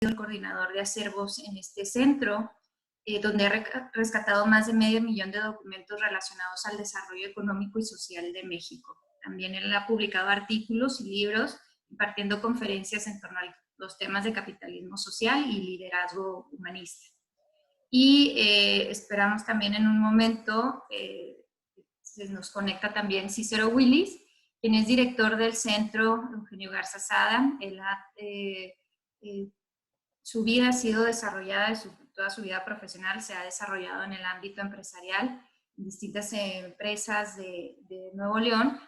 el coordinador de acervos en este centro, donde ha rescatado más de 500,000 de documentos relacionados al desarrollo económico y social de México. También él ha publicado artículos y libros, impartiendo conferencias en torno a los temas de capitalismo social y liderazgo humanista. Y esperamos también en un momento, se nos conecta también Cícero Willis, quien es director del Centro Eugenio Garza Sada. Su vida ha sido desarrollada, toda su vida profesional se ha desarrollado en el ámbito empresarial, en distintas empresas de Nuevo León,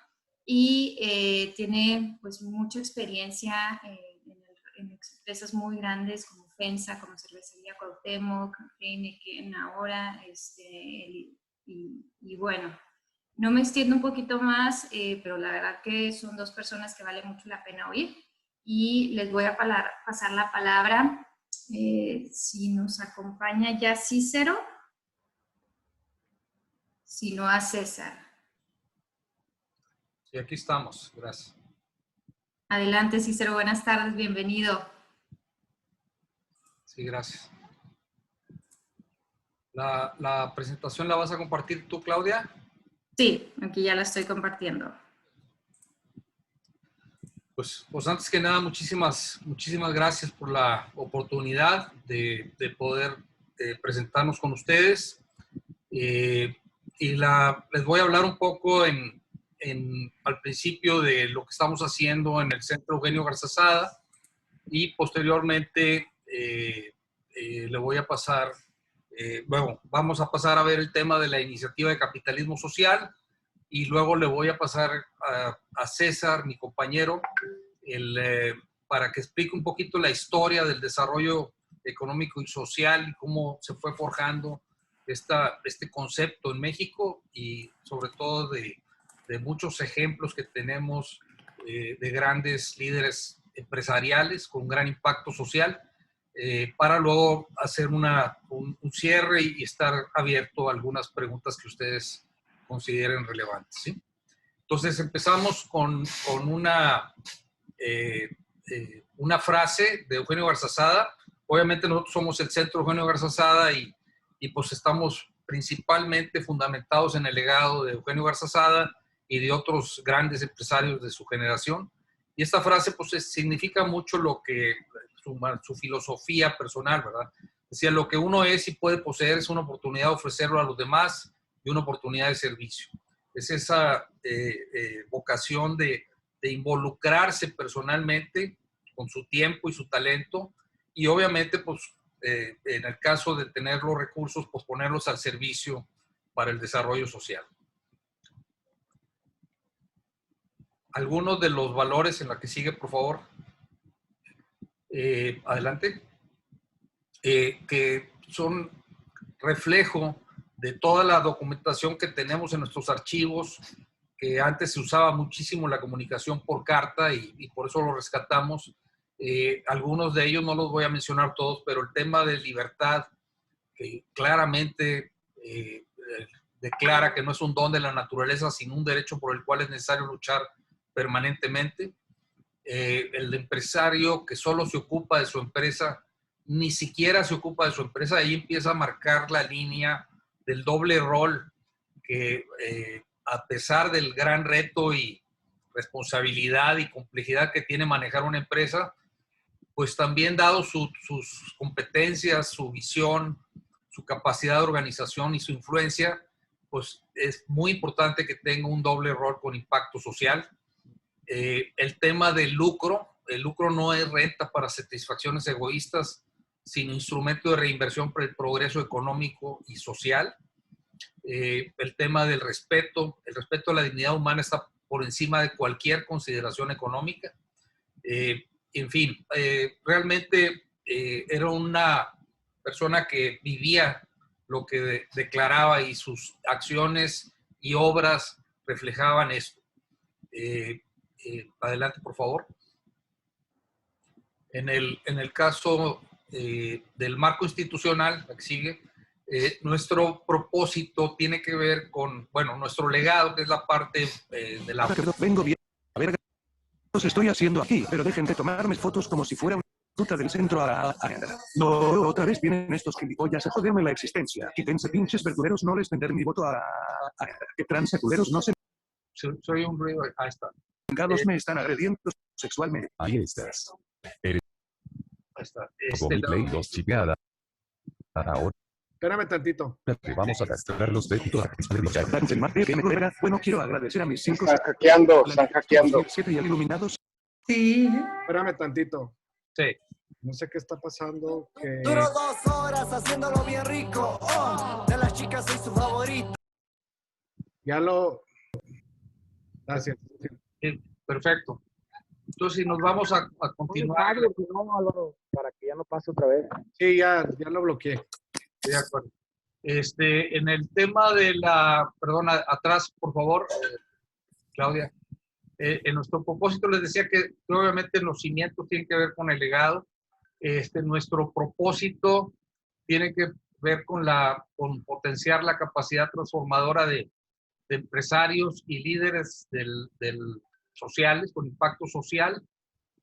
y tiene pues mucha experiencia en empresas muy grandes como FEMSA, como Cervecería Cuauhtémoc, Heineken ahora, y bueno, no me extiendo un poquito más, pero la verdad que son dos personas que vale mucho la pena oír, y les voy a pasar la palabra, si nos acompaña ya Cícero, si no a César. Sí, aquí estamos, gracias. Adelante, Cícero, buenas tardes, bienvenido. Sí, gracias. ¿La presentación la vas a compartir tú, Claudia? Sí, aquí ya la estoy compartiendo. Pues antes que nada, muchísimas gracias por la oportunidad de poder presentarnos con ustedes. Y les voy a hablar un poco al principio de lo que estamos haciendo en el Centro Eugenio Garza Sada, y posteriormente le voy a pasar, vamos a pasar a ver el tema de la iniciativa de capitalismo social, y luego le voy a pasar a César, mi compañero, para que explique un poquito la historia del desarrollo económico y social y cómo se fue forjando este concepto en México, y sobre todo de muchos ejemplos que tenemos de grandes líderes empresariales con gran impacto social, para luego hacer un cierre y estar abierto a algunas preguntas que ustedes consideren relevantes, ¿sí? Entonces empezamos con una frase de Eugenio Garza Sada. Obviamente nosotros somos el Centro Eugenio Garza Sada y pues estamos principalmente fundamentados en el legado de Eugenio Garza Sada y de otros grandes empresarios de su generación. Y esta frase pues significa mucho lo que su filosofía personal, ¿verdad? Decía, lo que uno es y puede poseer es una oportunidad de ofrecerlo a los demás y una oportunidad de servicio. Es esa vocación de involucrarse personalmente con su tiempo y su talento, y obviamente pues en el caso de tener los recursos, pues ponerlos al servicio para el desarrollo social. Algunos de los valores en la que sigue, por favor. Adelante. Que son reflejo de toda la documentación que tenemos en nuestros archivos, que antes se usaba muchísimo la comunicación por carta y por eso lo rescatamos. Algunos de ellos no los voy a mencionar todos, pero el tema de libertad, que claramente declara que no es un don de la naturaleza, sino un derecho por el cual es necesario luchar permanentemente. El empresario que solo se ocupa de su empresa, ni siquiera se ocupa de su empresa, ahí empieza a marcar la línea del doble rol que a pesar del gran reto y responsabilidad y complejidad que tiene manejar una empresa, pues también dado sus competencias, su visión, su capacidad de organización y su influencia, pues es muy importante que tenga un doble rol con impacto social. El tema del lucro, el lucro no es renta para satisfacciones egoístas, sino instrumento de reinversión para el progreso económico y social. El tema del respeto, el respeto a la dignidad humana está por encima de cualquier consideración económica. En fin, realmente era una persona que vivía lo que declaraba, y sus acciones y obras reflejaban esto. Adelante, por favor. En el caso del marco institucional, la que sigue, nuestro propósito tiene que ver con, bueno, nuestro legado, que es la parte de la... Vengo bien. A ver, los estoy haciendo aquí, pero dejen de tomarme fotos como si fuera un... batuta del centro No, otra vez vienen estos gilipollas a joderme la existencia. Quítense, pinches verdureros, no les tender mi voto que transeculeros no se... Soy un ruido. Ahí está. Me están agrediendo sexualmente. Ahí estás. Eres Ahí está. Play 2 chipeada. Ahora Espérame tantito. te vamos a castrar los deditos. Bueno, quiero agradecer a mis 5... Están hackeando. 7 y al iluminados. Sí. Espérame tantito. Sí. No sé qué está pasando. Duró 2 horas haciéndolo bien rico. Oh, de las chicas soy su favorito. Ya lo... Gracias. Sí, perfecto. Entonces, si nos vamos a continuar. No, Álvaro, para que ya no pase otra vez. Sí, ya lo bloqueé. De acuerdo. En el tema de la... Perdón, atrás, por favor, Claudia. En nuestro propósito les decía que obviamente los cimientos tienen que ver con el legado. Nuestro propósito tiene que ver con potenciar la capacidad transformadora de empresarios y líderes sociales, con impacto social.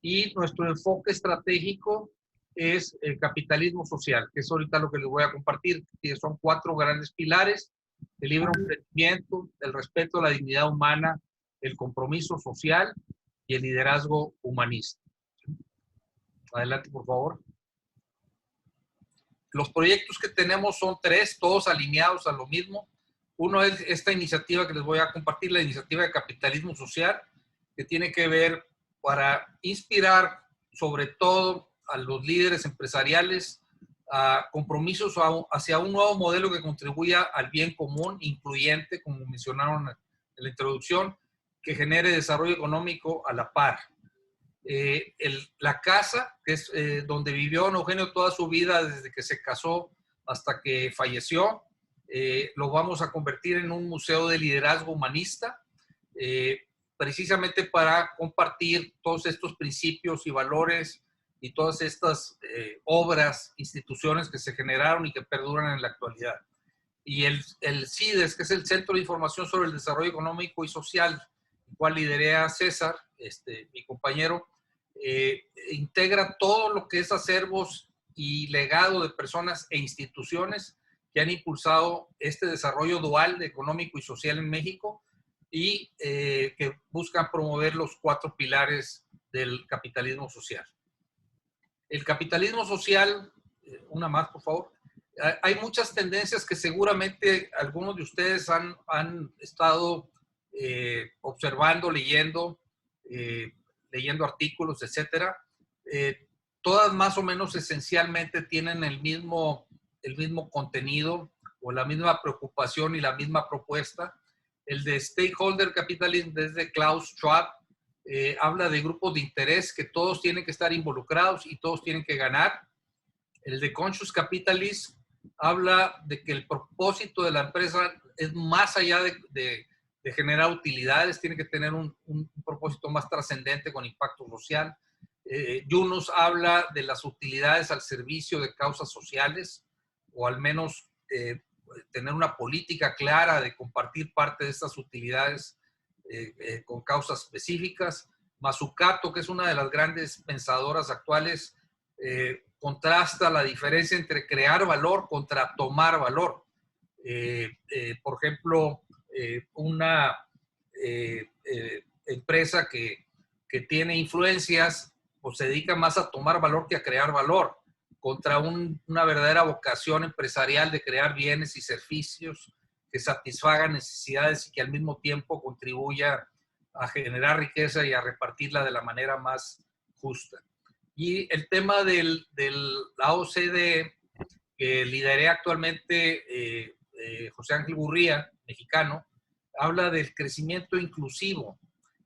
Y nuestro enfoque estratégico es el capitalismo social, que es ahorita lo que les voy a compartir, que son 4 grandes pilares: el libre emprendimiento, el respeto a la dignidad humana, el compromiso social y el liderazgo humanista. Adelante, por favor. Los proyectos que tenemos son 3, todos alineados a lo mismo. Uno es esta iniciativa que les voy a compartir, la iniciativa de capitalismo social, que tiene que ver para inspirar sobre todo a los líderes empresariales a compromisos hacia un nuevo modelo que contribuya al bien común, incluyente, como mencionaron en la introducción, que genere desarrollo económico a la par. La casa, que es donde vivió don Eugenio toda su vida, desde que se casó hasta que falleció, lo vamos a convertir en un museo de liderazgo humanista, precisamente para compartir todos estos principios y valores y todas estas obras, instituciones que se generaron y que perduran en la actualidad. Y el CIDES, que es el Centro de Información sobre el Desarrollo Económico y Social, el cual lideré a César, mi compañero, integra todo lo que es acervos y legado de personas e instituciones que han impulsado este desarrollo dual de económico y social en México y que buscan promover los 4 pilares del capitalismo social. El capitalismo social, una más, por favor. Hay muchas tendencias que seguramente algunos de ustedes han estado observando, leyendo artículos, etcétera. Todas más o menos esencialmente tienen el mismo contenido o la misma preocupación y la misma propuesta. El de Stakeholder Capitalism desde Klaus Schwab habla de grupos de interés que todos tienen que estar involucrados y todos tienen que ganar. El de Conscious Capitalism habla de que el propósito de la empresa es más allá de generar utilidades, tiene que tener un propósito más trascendente con impacto social. Yunus habla de las utilidades al servicio de causas sociales, o al menos tener una política clara de compartir parte de estas utilidades con causas específicas. Mazzucato, que es una de las grandes pensadoras actuales, contrasta la diferencia entre crear valor contra tomar valor. Por ejemplo, una empresa que tiene influencias, pues se dedica más a tomar valor que a crear valor, contra una verdadera vocación empresarial de crear bienes y servicios que satisfagan necesidades y que al mismo tiempo contribuya a generar riqueza y a repartirla de la manera más justa. Y el tema de la OCDE, que lideré actualmente José Ángel Gurría, mexicano, habla del crecimiento inclusivo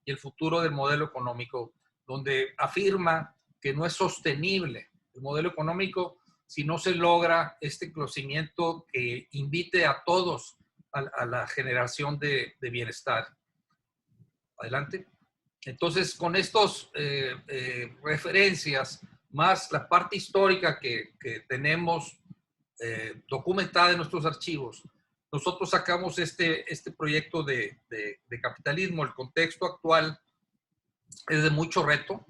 y el futuro del modelo económico, donde afirma que no es sostenible el modelo económico si no se logra este crecimiento que invite a todos a la generación de bienestar. Adelante. Entonces, con estas referencias, más la parte histórica que tenemos documentada en nuestros archivos, nosotros sacamos este proyecto de capitalismo. El contexto actual es de mucho reto.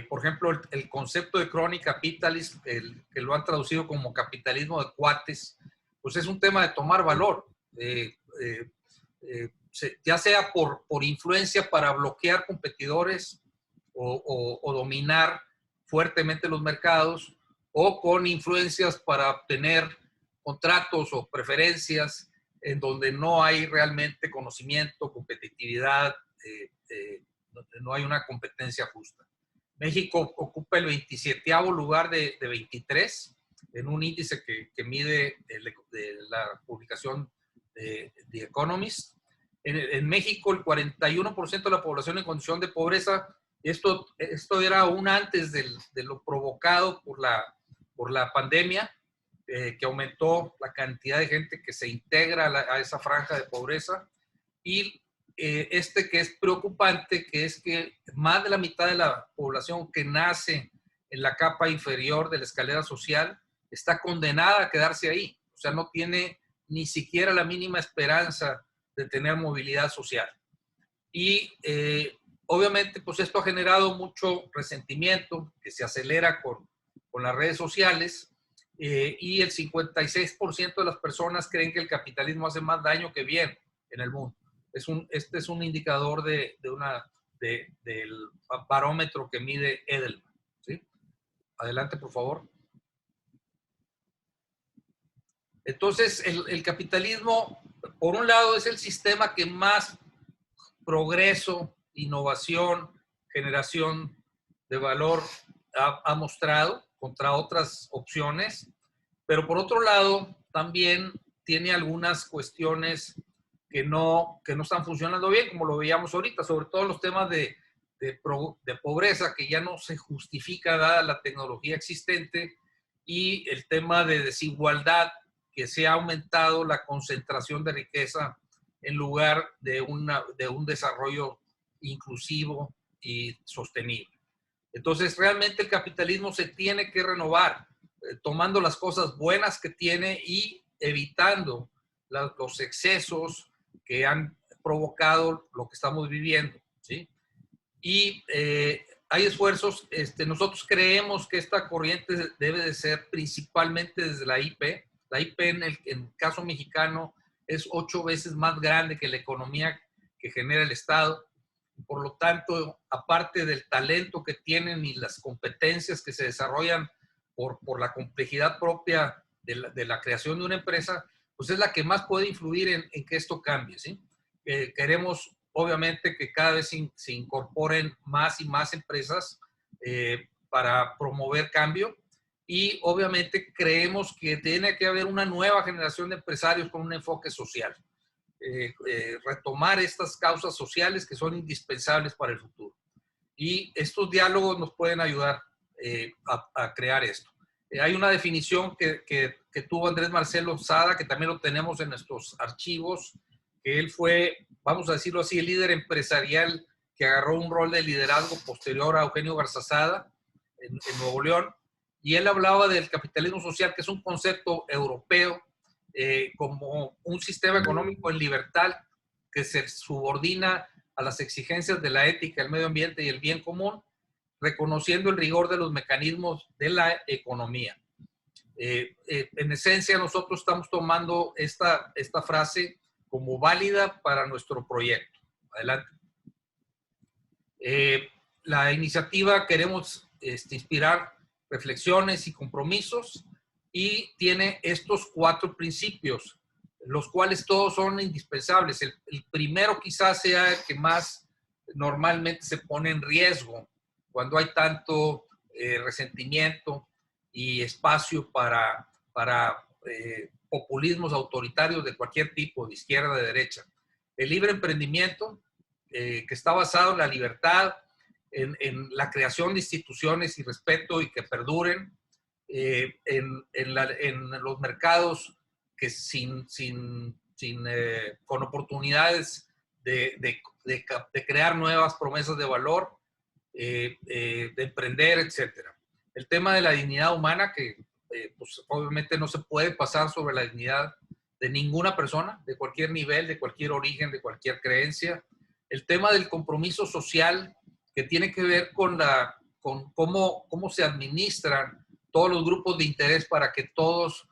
Por ejemplo, el concepto de crony capitalist, que lo han traducido como capitalismo de cuates, pues es un tema de tomar valor. Ya sea por influencia para bloquear competidores o dominar fuertemente los mercados, o con influencias para obtener contratos o preferencias en donde no hay realmente conocimiento, competitividad, donde no hay una competencia justa. México ocupa el 27º lugar de 23 en un índice que mide de la publicación de The Economist. En México, el 41% de la población en condición de pobreza. Esto era aún antes de lo provocado por la pandemia, que aumentó la cantidad de gente que se integra a esa franja de pobreza. Y que es preocupante, que es que más de la mitad de la población que nace en la capa inferior de la escalera social está condenada a quedarse ahí. O sea, no tiene ni siquiera la mínima esperanza de tener movilidad social. Y obviamente, pues esto ha generado mucho resentimiento que se acelera con las redes sociales, y el 56% de las personas creen que el capitalismo hace más daño que bien en el mundo. Este es un indicador del barómetro que mide Edelman, ¿sí? Adelante, por favor. Entonces, el capitalismo, por un lado, es el sistema que más progreso, innovación, generación de valor ha mostrado contra otras opciones, pero por otro lado también tiene algunas cuestiones que no están funcionando bien, como lo veíamos ahorita, sobre todo los temas de pobreza, que ya no se justifica dada la tecnología existente, y el tema de desigualdad, que se ha aumentado la concentración de riqueza en lugar de un desarrollo inclusivo y sostenible. Entonces, realmente el capitalismo se tiene que renovar, tomando las cosas buenas que tiene y evitando los excesos que han provocado lo que estamos viviendo, ¿sí? Y hay esfuerzos, nosotros creemos que esta corriente debe de ser principalmente desde la IP. La IP en el caso mexicano es 8 veces más grande que la economía que genera el Estado. Por lo tanto, aparte del talento que tienen y las competencias que se desarrollan por la complejidad propia de la creación de una empresa, pues es la que más puede influir en que esto cambie, ¿sí? Queremos, obviamente, que cada vez se incorporen más y más empresas para promover cambio, y obviamente creemos que tiene que haber una nueva generación de empresarios con un enfoque social. Retomar estas causas sociales que son indispensables para el futuro. Y estos diálogos nos pueden ayudar a crear esto. Hay una definición que tuvo Andrés Marcelo Sada, que también lo tenemos en nuestros archivos, que él fue, vamos a decirlo así, el líder empresarial que agarró un rol de liderazgo posterior a Eugenio Garzazada en Nuevo León, y él hablaba del capitalismo social, que es un concepto europeo, como un sistema económico en libertad que se subordina a las exigencias de la ética, el medio ambiente y el bien común, reconociendo el rigor de los mecanismos de la economía. En esencia, nosotros estamos tomando esta frase como válida para nuestro proyecto. Adelante. La iniciativa queremos inspirar reflexiones y compromisos, y tiene estos 4 principios, los cuales todos son indispensables. El primero quizás sea el que más normalmente se pone en riesgo cuando hay tanto resentimiento y espacio para populismos autoritarios de cualquier tipo, de izquierda, de derecha. El libre emprendimiento, que está basado en la libertad, en la creación de instituciones y respeto y que perduren, en los mercados que con oportunidades de crear nuevas promesas de valor, de emprender, etc. El tema de la dignidad humana, que pues obviamente no se puede pasar sobre la dignidad de ninguna persona, de cualquier nivel, de cualquier origen, de cualquier creencia. El tema del compromiso social, que tiene que ver con con cómo se administran todos los grupos de interés para que todos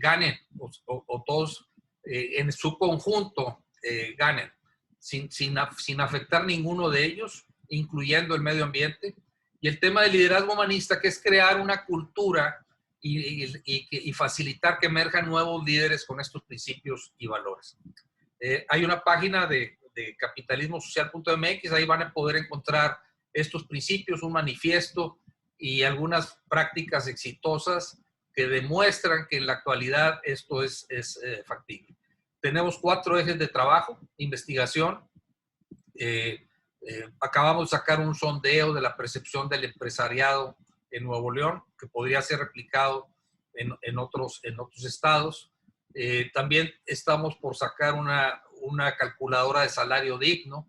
ganen o todos en su conjunto ganen, sin afectar ninguno de ellos, incluyendo el medio ambiente. Y el tema del liderazgo humanista, que es crear una cultura y facilitar que emerjan nuevos líderes con estos principios y valores. Hay una página de capitalismosocial.mx, ahí van a poder encontrar estos principios, un manifiesto y algunas prácticas exitosas que demuestran que en la actualidad esto es factible. Tenemos 4 ejes de trabajo: investigación. Acabamos de sacar un sondeo de la percepción del empresariado en Nuevo León, que podría ser replicado en otros estados. También estamos por sacar una calculadora de salario digno,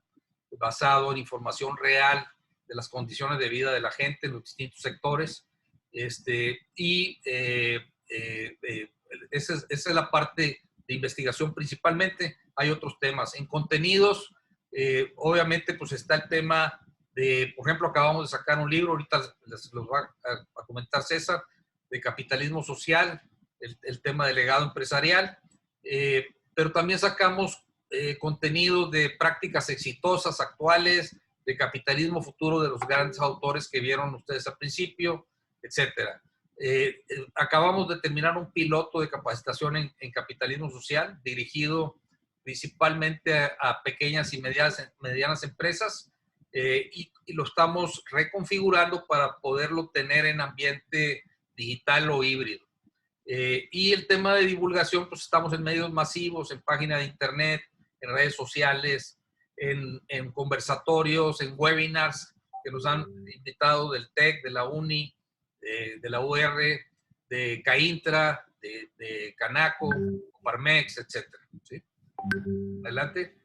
basado en información real de las condiciones de vida de la gente en los distintos sectores. Esa es la parte de investigación principalmente. Hay otros temas. En contenidos, obviamente, pues está el tema de, por ejemplo, acabamos de sacar un libro, ahorita los va a comentar César, de capitalismo social, el tema del legado empresarial, pero también sacamos contenido de prácticas exitosas actuales, de capitalismo futuro de los grandes autores que vieron ustedes al principio, etcétera. Acabamos de terminar un piloto de capacitación en capitalismo social dirigido principalmente a pequeñas y medianas empresas, y lo estamos reconfigurando para poderlo tener en ambiente digital o híbrido. Y el tema de divulgación, pues estamos en medios masivos, en páginas de internet, en redes sociales, en conversatorios, en webinars que nos han invitado del TEC, de la UNI, de la UR, de CAINTRA, de Canaco, Coparmex, etcétera, ¿sí? Adelante.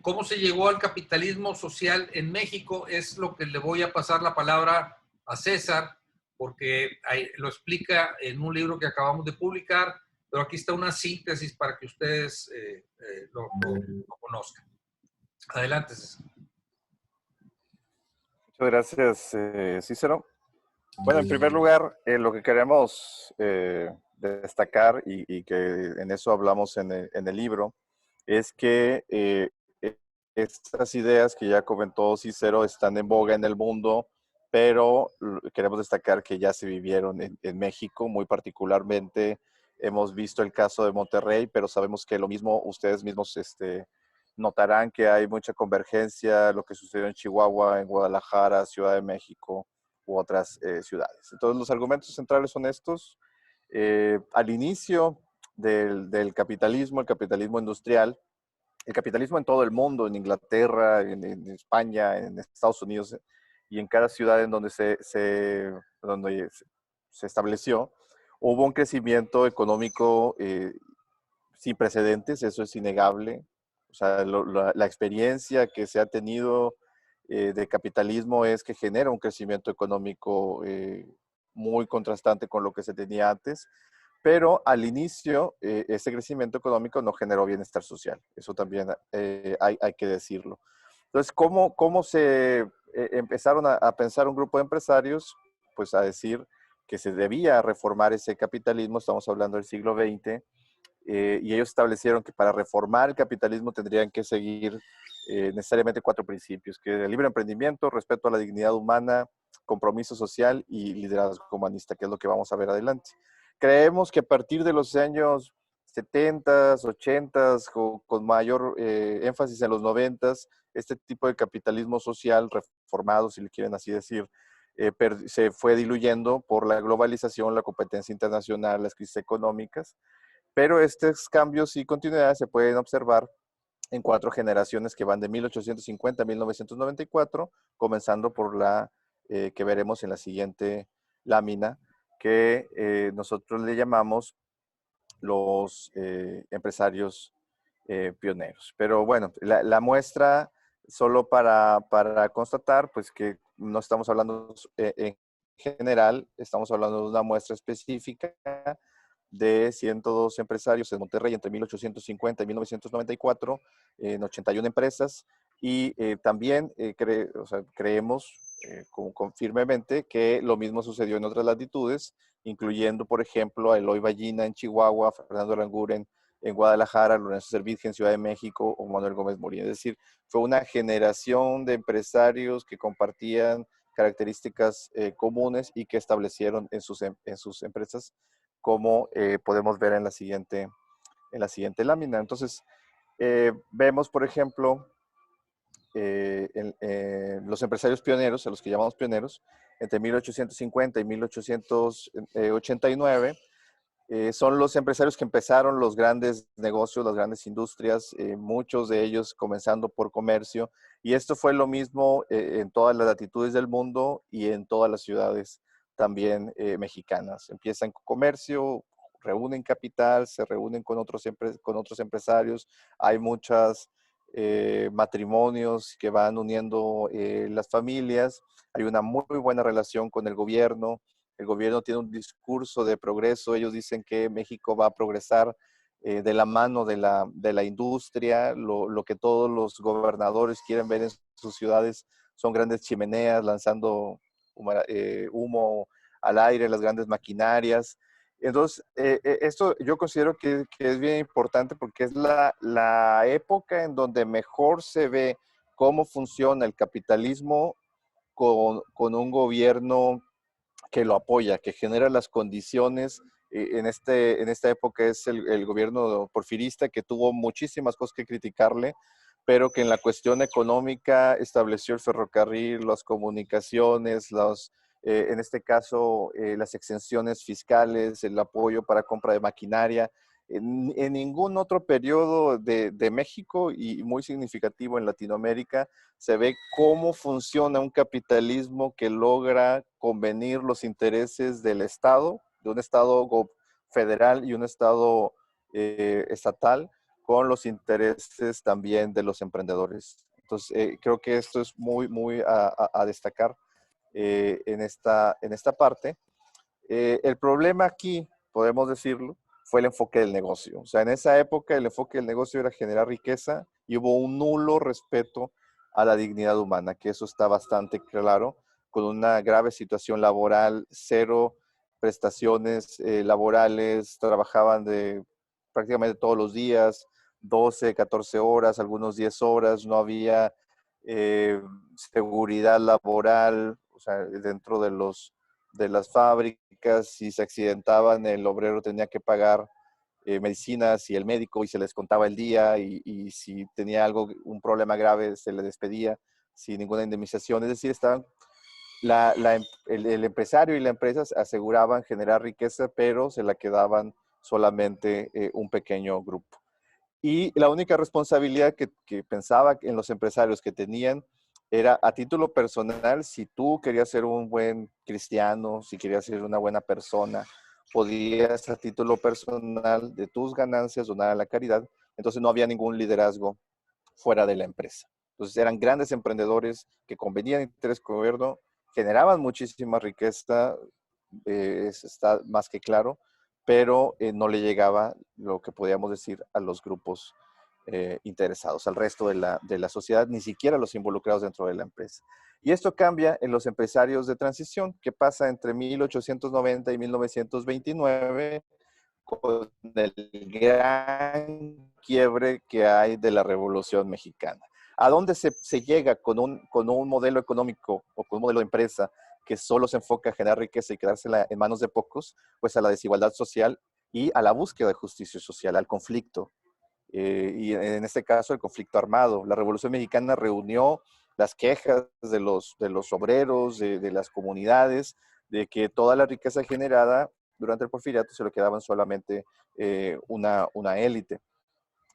¿Cómo se llegó al capitalismo social en México? Es lo que le voy a pasar la palabra a César, porque lo explica en un libro que acabamos de publicar, pero aquí está una síntesis para que ustedes lo conozcan. Adelante, César. Muchas gracias, Cícero. Bueno, en primer lugar, lo que queremos destacar, y que en eso hablamos en el libro, es que estas ideas que ya comentó Cícero están en boga en el mundo, pero queremos destacar que ya se vivieron en México. Muy particularmente hemos visto el caso de Monterrey, pero sabemos que lo mismo ustedes mismos notarán que hay mucha convergencia, lo que sucedió en Chihuahua, en Guadalajara, Ciudad de México u otras ciudades. Entonces, los argumentos centrales son estos. Al inicio del capitalismo, el capitalismo industrial, el capitalismo en todo el mundo, en Inglaterra, en España, en Estados Unidos y en cada ciudad en donde se estableció, hubo un crecimiento económico sin precedentes, eso es innegable. O sea, la experiencia que se ha tenido de capitalismo es que genera un crecimiento económico muy contrastante con lo que se tenía antes, pero al inicio ese crecimiento económico no generó bienestar social. Eso también hay que decirlo. Entonces, ¿cómo se empezaron a pensar un grupo de empresarios? Pues a decir que se debía reformar ese capitalismo, estamos hablando del siglo XX, y ellos establecieron que para reformar el capitalismo tendrían que seguir necesariamente 4 principios, que el libre emprendimiento, respeto a la dignidad humana, compromiso social y liderazgo humanista, que es lo que vamos a ver adelante. Creemos que a partir de los años 70s, 80s, con mayor énfasis en los 90s, este tipo de capitalismo social reformado, si le quieren así decir, se fue diluyendo por la globalización, la competencia internacional, las crisis económicas, pero estos cambios y continuidades se pueden observar en 4 generaciones que van de 1850 a 1994, comenzando por la que veremos en la siguiente lámina, que nosotros le llamamos los empresarios pioneros. Pero bueno, la muestra, solo para constatar, pues que no estamos hablando en general, estamos hablando de una muestra específica de 102 empresarios en Monterrey entre 1850 y 1994, en 81 empresas, Y también creemos firmemente que lo mismo sucedió en otras latitudes, incluyendo, por ejemplo, a Eloy Ballina en Chihuahua, Fernando Aranguren en Guadalajara, Lorenzo Servidge en Ciudad de México o Manuel Gómez Morín. Es decir, fue una generación de empresarios que compartían características comunes y que establecieron en sus empresas, como podemos ver en la siguiente lámina. Entonces, vemos, por ejemplo, los empresarios pioneros, a los que llamamos pioneros, entre 1850 y 1889, son los empresarios que empezaron los grandes negocios, las grandes industrias, muchos de ellos comenzando por comercio, y esto fue lo mismo en todas las latitudes del mundo y en todas las ciudades también mexicanas. Empiezan con comercio, reúnen capital, se reúnen con otros empresarios, hay muchos matrimonios que van uniendo las familias, hay una muy buena relación con el gobierno tiene un discurso de progreso, ellos dicen que México va a progresar de la mano de la industria, lo que todos los gobernadores quieren ver en sus ciudades son grandes chimeneas lanzando humo al aire, las grandes maquinarias. Entonces, esto yo considero que es bien importante porque es la época en donde mejor se ve cómo funciona el capitalismo con un gobierno que lo apoya, que genera las condiciones. En esta época es el gobierno porfirista, que tuvo muchísimas cosas que criticarle, pero que en la cuestión económica estableció el ferrocarril, las comunicaciones, en este caso las exenciones fiscales, el apoyo para compra de maquinaria. En ningún otro periodo de México, y muy significativo en Latinoamérica, se ve cómo funciona un capitalismo que logra convenir los intereses del Estado, de un Estado federal y un Estado estatal, con los intereses también de los emprendedores. Entonces, creo que esto es muy, muy a destacar en esta parte. El problema aquí, podemos decirlo, fue el enfoque del negocio. O sea, en esa época el enfoque del negocio era generar riqueza y hubo un nulo respeto a la dignidad humana, que eso está bastante claro, con una grave situación laboral, cero prestaciones laborales, trabajaban prácticamente todos los días, 12, 14 horas, algunos 10 horas, no había seguridad laboral, o sea, dentro de las fábricas. Si se accidentaban, el obrero tenía que pagar medicinas y el médico, y se les contaba el día, y si tenía un problema grave, se le despedía sin ninguna indemnización. Es decir, el empresario y la empresa aseguraban generar riqueza, pero se la quedaban solamente un pequeño grupo. Y la única responsabilidad que pensaba en los empresarios que tenían era a título personal. Si tú querías ser un buen cristiano, si querías ser una buena persona, podías a título personal de tus ganancias donar a la caridad. Entonces no había ningún liderazgo fuera de la empresa. Entonces eran grandes emprendedores que convenían interés con el gobierno, generaban muchísima riqueza, está más que claro, pero no le llegaba lo que podíamos decir a los grupos interesados, al resto de la sociedad, ni siquiera los involucrados dentro de la empresa. Y esto cambia en los empresarios de transición, que pasa entre 1890 y 1929, con el gran quiebre que hay de la Revolución Mexicana. ¿A dónde se llega con un modelo económico o con un modelo de empresa que solo se enfoca a generar riqueza y quedársela en manos de pocos? Pues a la desigualdad social y a la búsqueda de justicia social, al conflicto. Y en este caso el conflicto armado. La Revolución Mexicana reunió las quejas de los obreros, de las comunidades, de que toda la riqueza generada durante el porfiriato se lo quedaban solamente una élite.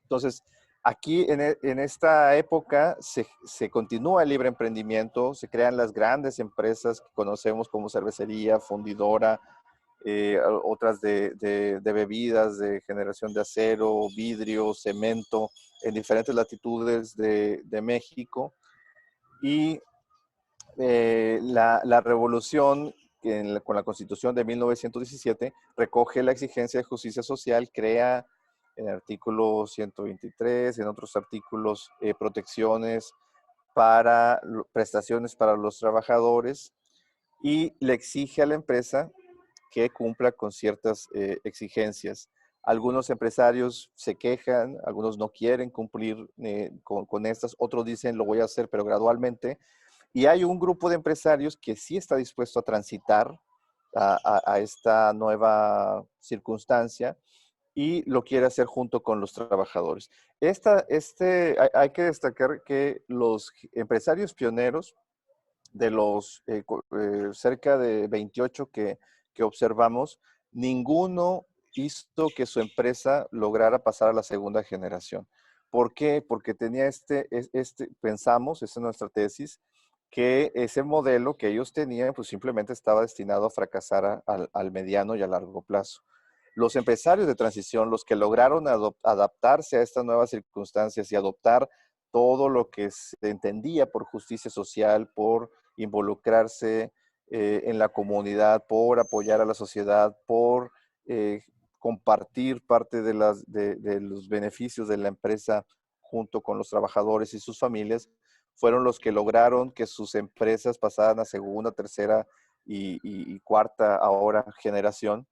Entonces, aquí en esta época se continúa el libre emprendimiento, se crean las grandes empresas que conocemos como cervecería, fundidora, otras de bebidas, de generación de acero, vidrio, cemento, en diferentes latitudes de México. Y la revolución, con la Constitución de 1917, recoge la exigencia de justicia social, crea en el artículo 123, en otros artículos, protecciones para prestaciones para los trabajadores y le exige a la empresa que cumpla con ciertas exigencias. Algunos empresarios se quejan, algunos no quieren cumplir con estas, otros dicen lo voy a hacer pero gradualmente. Y hay un grupo de empresarios que sí está dispuesto a transitar a esta nueva circunstancia y lo quiere hacer junto con los trabajadores. Hay que destacar que los empresarios pioneros de los cerca de 28 que observamos, ninguno hizo que su empresa lograra pasar a la segunda generación. ¿Por qué? Porque tenía pensamos, esa es nuestra tesis, que ese modelo que ellos tenían, pues simplemente estaba destinado a fracasar al mediano y a largo plazo. Los empresarios de transición, los que lograron adaptarse a estas nuevas circunstancias y adoptar todo lo que se entendía por justicia social, por involucrarse en la comunidad, por apoyar a la sociedad, por compartir parte de los beneficios de la empresa junto con los trabajadores y sus familias, fueron los que lograron que sus empresas pasaran a segunda, tercera y cuarta ahora generación,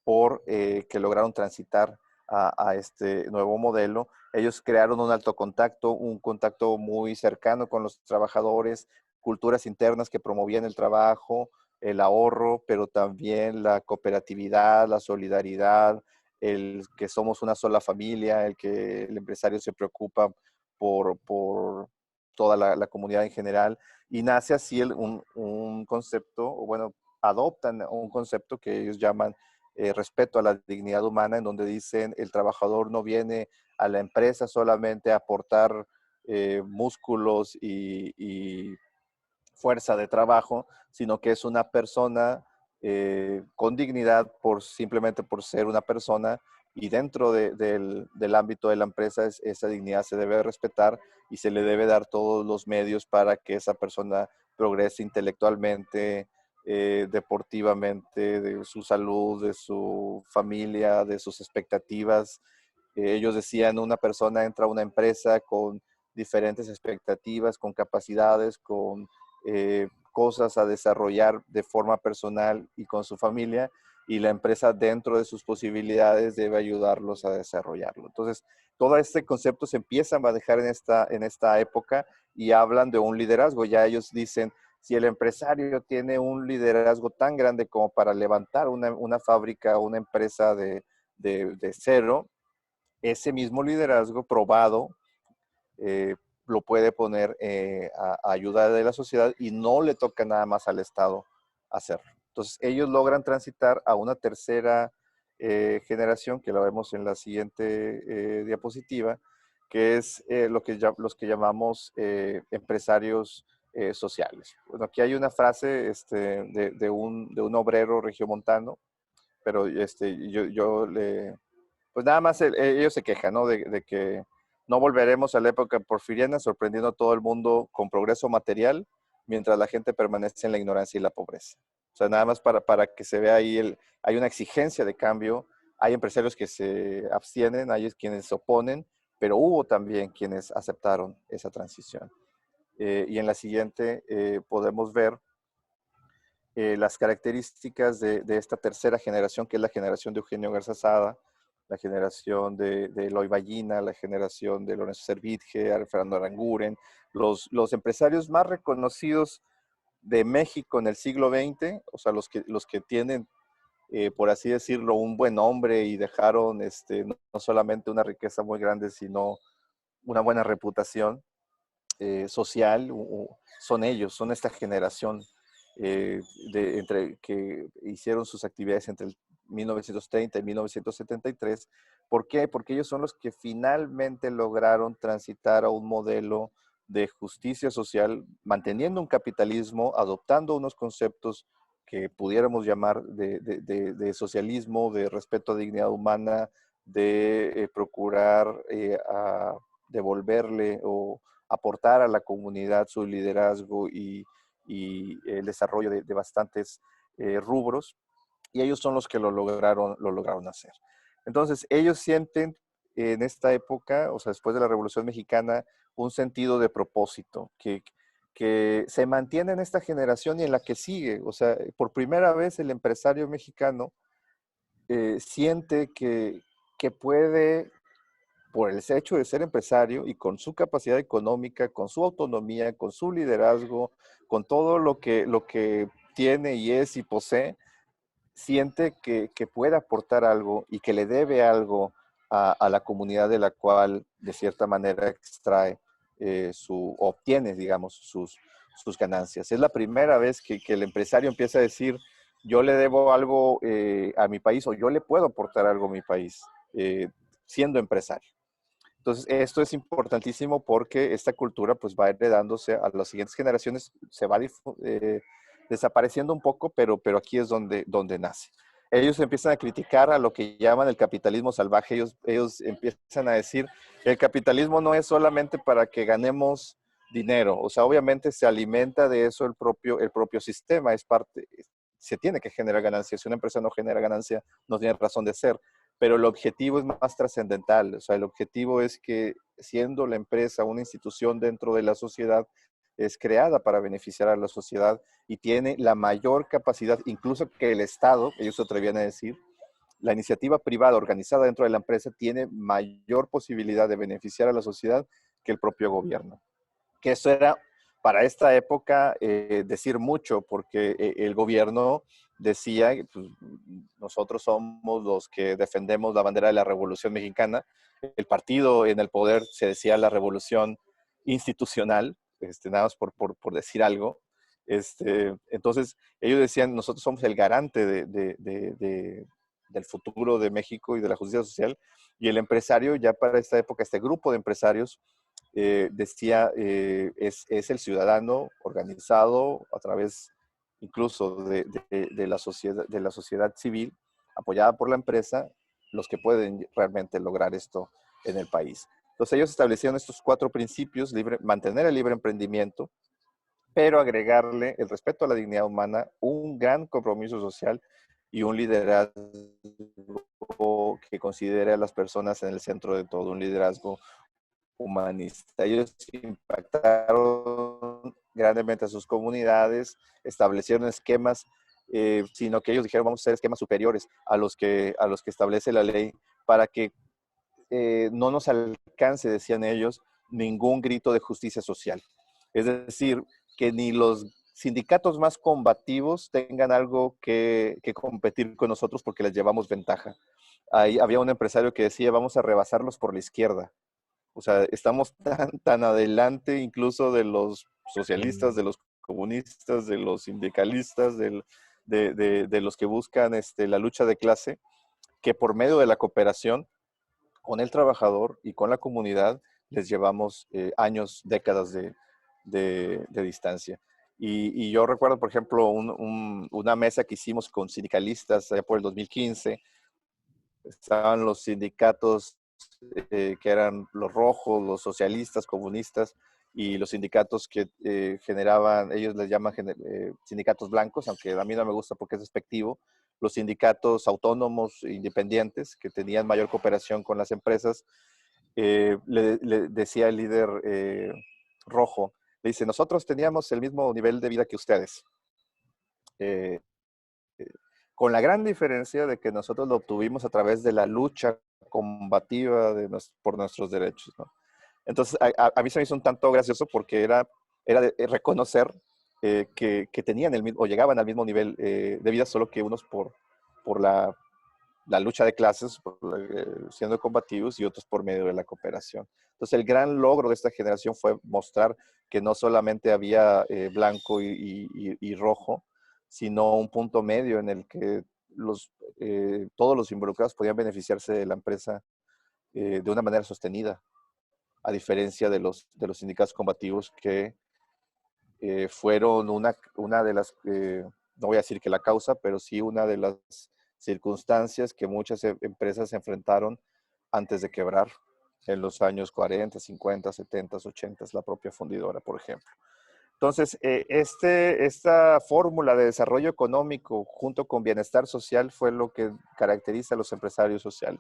que lograron transitar a este nuevo modelo. Ellos crearon un alto contacto, un contacto muy cercano con los trabajadores, culturas internas que promovían el trabajo, el ahorro, pero también la cooperatividad, la solidaridad, el que somos una sola familia, el que el empresario se preocupa por toda la comunidad en general. Y nace así un concepto, o bueno, adoptan un concepto que ellos llaman respeto a la dignidad humana, en donde dicen el trabajador no viene a la empresa solamente a aportar músculos y fuerza de trabajo, sino que es una persona con dignidad simplemente por ser una persona, y dentro del ámbito de la empresa esa dignidad se debe respetar y se le debe dar todos los medios para que esa persona progrese intelectualmente, deportivamente, de su salud, de su familia, de sus expectativas. Ellos decían, una persona entra a una empresa con diferentes expectativas, con capacidades, con cosas a desarrollar de forma personal y con su familia, y la empresa dentro de sus posibilidades debe ayudarlos a desarrollarlo. Entonces, todo este concepto se empieza a manejar en esta época y hablan de un liderazgo. Ya ellos dicen, si el empresario tiene un liderazgo tan grande como para levantar una fábrica o una empresa de cero, ese mismo liderazgo probado lo puede poner a ayuda de la sociedad y no le toca nada más al Estado hacerlo. Entonces, ellos logran transitar a una tercera generación, que la vemos en la siguiente diapositiva, que es los que llamamos empresarios sociales. Bueno, aquí hay una frase de un obrero regiomontano, pero pues nada más ellos se quejan, ¿no? De que no volveremos a la época porfiriana sorprendiendo a todo el mundo con progreso material, mientras la gente permanece en la ignorancia y la pobreza. O sea, nada más para que se vea ahí, hay una exigencia de cambio, hay empresarios que se abstienen, hay quienes se oponen, pero hubo también quienes aceptaron esa transición. Y en la siguiente podemos ver las características de esta tercera generación, que es la generación de Eugenio Garza Sada, la generación de Eloy Ballina, la generación de Lorenzo Servitje, Fernando Aranguren, los empresarios más reconocidos de México en el siglo XX, o sea, los que tienen, por así decirlo, un buen nombre y dejaron no solamente una riqueza muy grande, sino una buena reputación social, son ellos, son esta generación que hicieron sus actividades entre el 1930 y 1973. ¿Por qué? Porque ellos son los que finalmente lograron transitar a un modelo de justicia social, manteniendo un capitalismo, adoptando unos conceptos que pudiéramos llamar de socialismo, de respeto a dignidad humana, de procurar devolverle o aportar a la comunidad su liderazgo y el desarrollo de bastantes rubros, y ellos son los que lo lograron hacer. Entonces, ellos sienten en esta época, o sea, después de la Revolución Mexicana, un sentido de propósito que se mantiene en esta generación y en la que sigue. O sea, por primera vez el empresario mexicano siente que puede, por el hecho de ser empresario y con su capacidad económica, con su autonomía, con su liderazgo, con todo lo que tiene y es y posee, siente que puede aportar algo y que le debe algo a la comunidad de la cual de cierta manera extrae obtiene, digamos, sus ganancias. Es la primera vez que el empresario empieza a decir, yo le debo algo a mi país o yo le puedo aportar algo a mi país siendo empresario. Entonces, esto es importantísimo porque esta cultura pues va heredándose a las siguientes generaciones, se va desapareciendo un poco, pero aquí es donde nace. Ellos empiezan a criticar a lo que llaman el capitalismo salvaje. Ellos empiezan a decir, el capitalismo no es solamente para que ganemos dinero. O sea, obviamente se alimenta de eso el propio sistema, es parte, se tiene que generar ganancia. Si una empresa no genera ganancia, no tiene razón de ser. Pero el objetivo es más trascendental. O sea, el objetivo es que siendo la empresa una institución dentro de la sociedad, es creada para beneficiar a la sociedad y tiene la mayor capacidad, incluso que el Estado, ellos se atrevían a decir, la iniciativa privada organizada dentro de la empresa tiene mayor posibilidad de beneficiar a la sociedad que el propio gobierno. Que eso era para esta época decir mucho, porque el gobierno decía, pues, nosotros somos los que defendemos la bandera de la Revolución Mexicana. El partido en el poder se decía la revolución institucional, nada más por decir algo. Entonces, ellos decían, nosotros somos el garante del futuro de México y de la justicia social. Y el empresario, ya para esta época, este grupo de empresarios, decía, es el ciudadano organizado a través incluso de la sociedad civil, apoyada por la empresa, los que pueden realmente lograr esto en el país. Entonces ellos establecieron estos 4 principios: mantener el libre emprendimiento, pero agregarle el respeto a la dignidad humana, un gran compromiso social y un liderazgo que considere a las personas en el centro de todo, un liderazgo humanista. Ellos impactaron grandemente a sus comunidades, establecieron esquemas, sino que ellos dijeron, vamos a hacer esquemas superiores a los que establece la ley para que no nos alcance, decían ellos, ningún grito de justicia social. Es decir, que ni los sindicatos más combativos tengan algo que competir con nosotros porque les llevamos ventaja. Ahí había un empresario que decía, vamos a rebasarlos por la izquierda. O sea, estamos tan adelante incluso de los socialistas, de los comunistas, de los sindicalistas, de los que buscan la lucha de clase, que por medio de la cooperación con el trabajador y con la comunidad les llevamos años, décadas de distancia. Y yo recuerdo, por ejemplo, una mesa que hicimos con sindicalistas allá por el 2015. Estaban los sindicatos que eran los rojos, los socialistas, comunistas, y los sindicatos que generaban, ellos les llaman sindicatos blancos, aunque a mí no me gusta porque es despectivo, los sindicatos autónomos independientes que tenían mayor cooperación con las empresas. Le decía el líder rojo, le dice, nosotros teníamos el mismo nivel de vida que ustedes, con la gran diferencia de que nosotros lo obtuvimos a través de la lucha combativa por nuestros derechos, ¿no? Entonces, a mí se me hizo un tanto gracioso porque era de reconocer que tenían el mismo, o llegaban al mismo nivel de vida, solo que unos por la lucha de clases, siendo combativos, y otros por medio de la cooperación. Entonces, el gran logro de esta generación fue mostrar que no solamente había blanco y rojo, sino un punto medio en el que todos los involucrados podían beneficiarse de la empresa de una manera sostenida, a diferencia de los sindicatos combativos que fueron una de las, no voy a decir que la causa, pero sí una de las circunstancias que muchas empresas se enfrentaron antes de quebrar en los años 40, 50, 70, 80, la propia fundidora, por ejemplo. Entonces, esta fórmula de desarrollo económico junto con bienestar social fue lo que caracteriza a los empresarios sociales.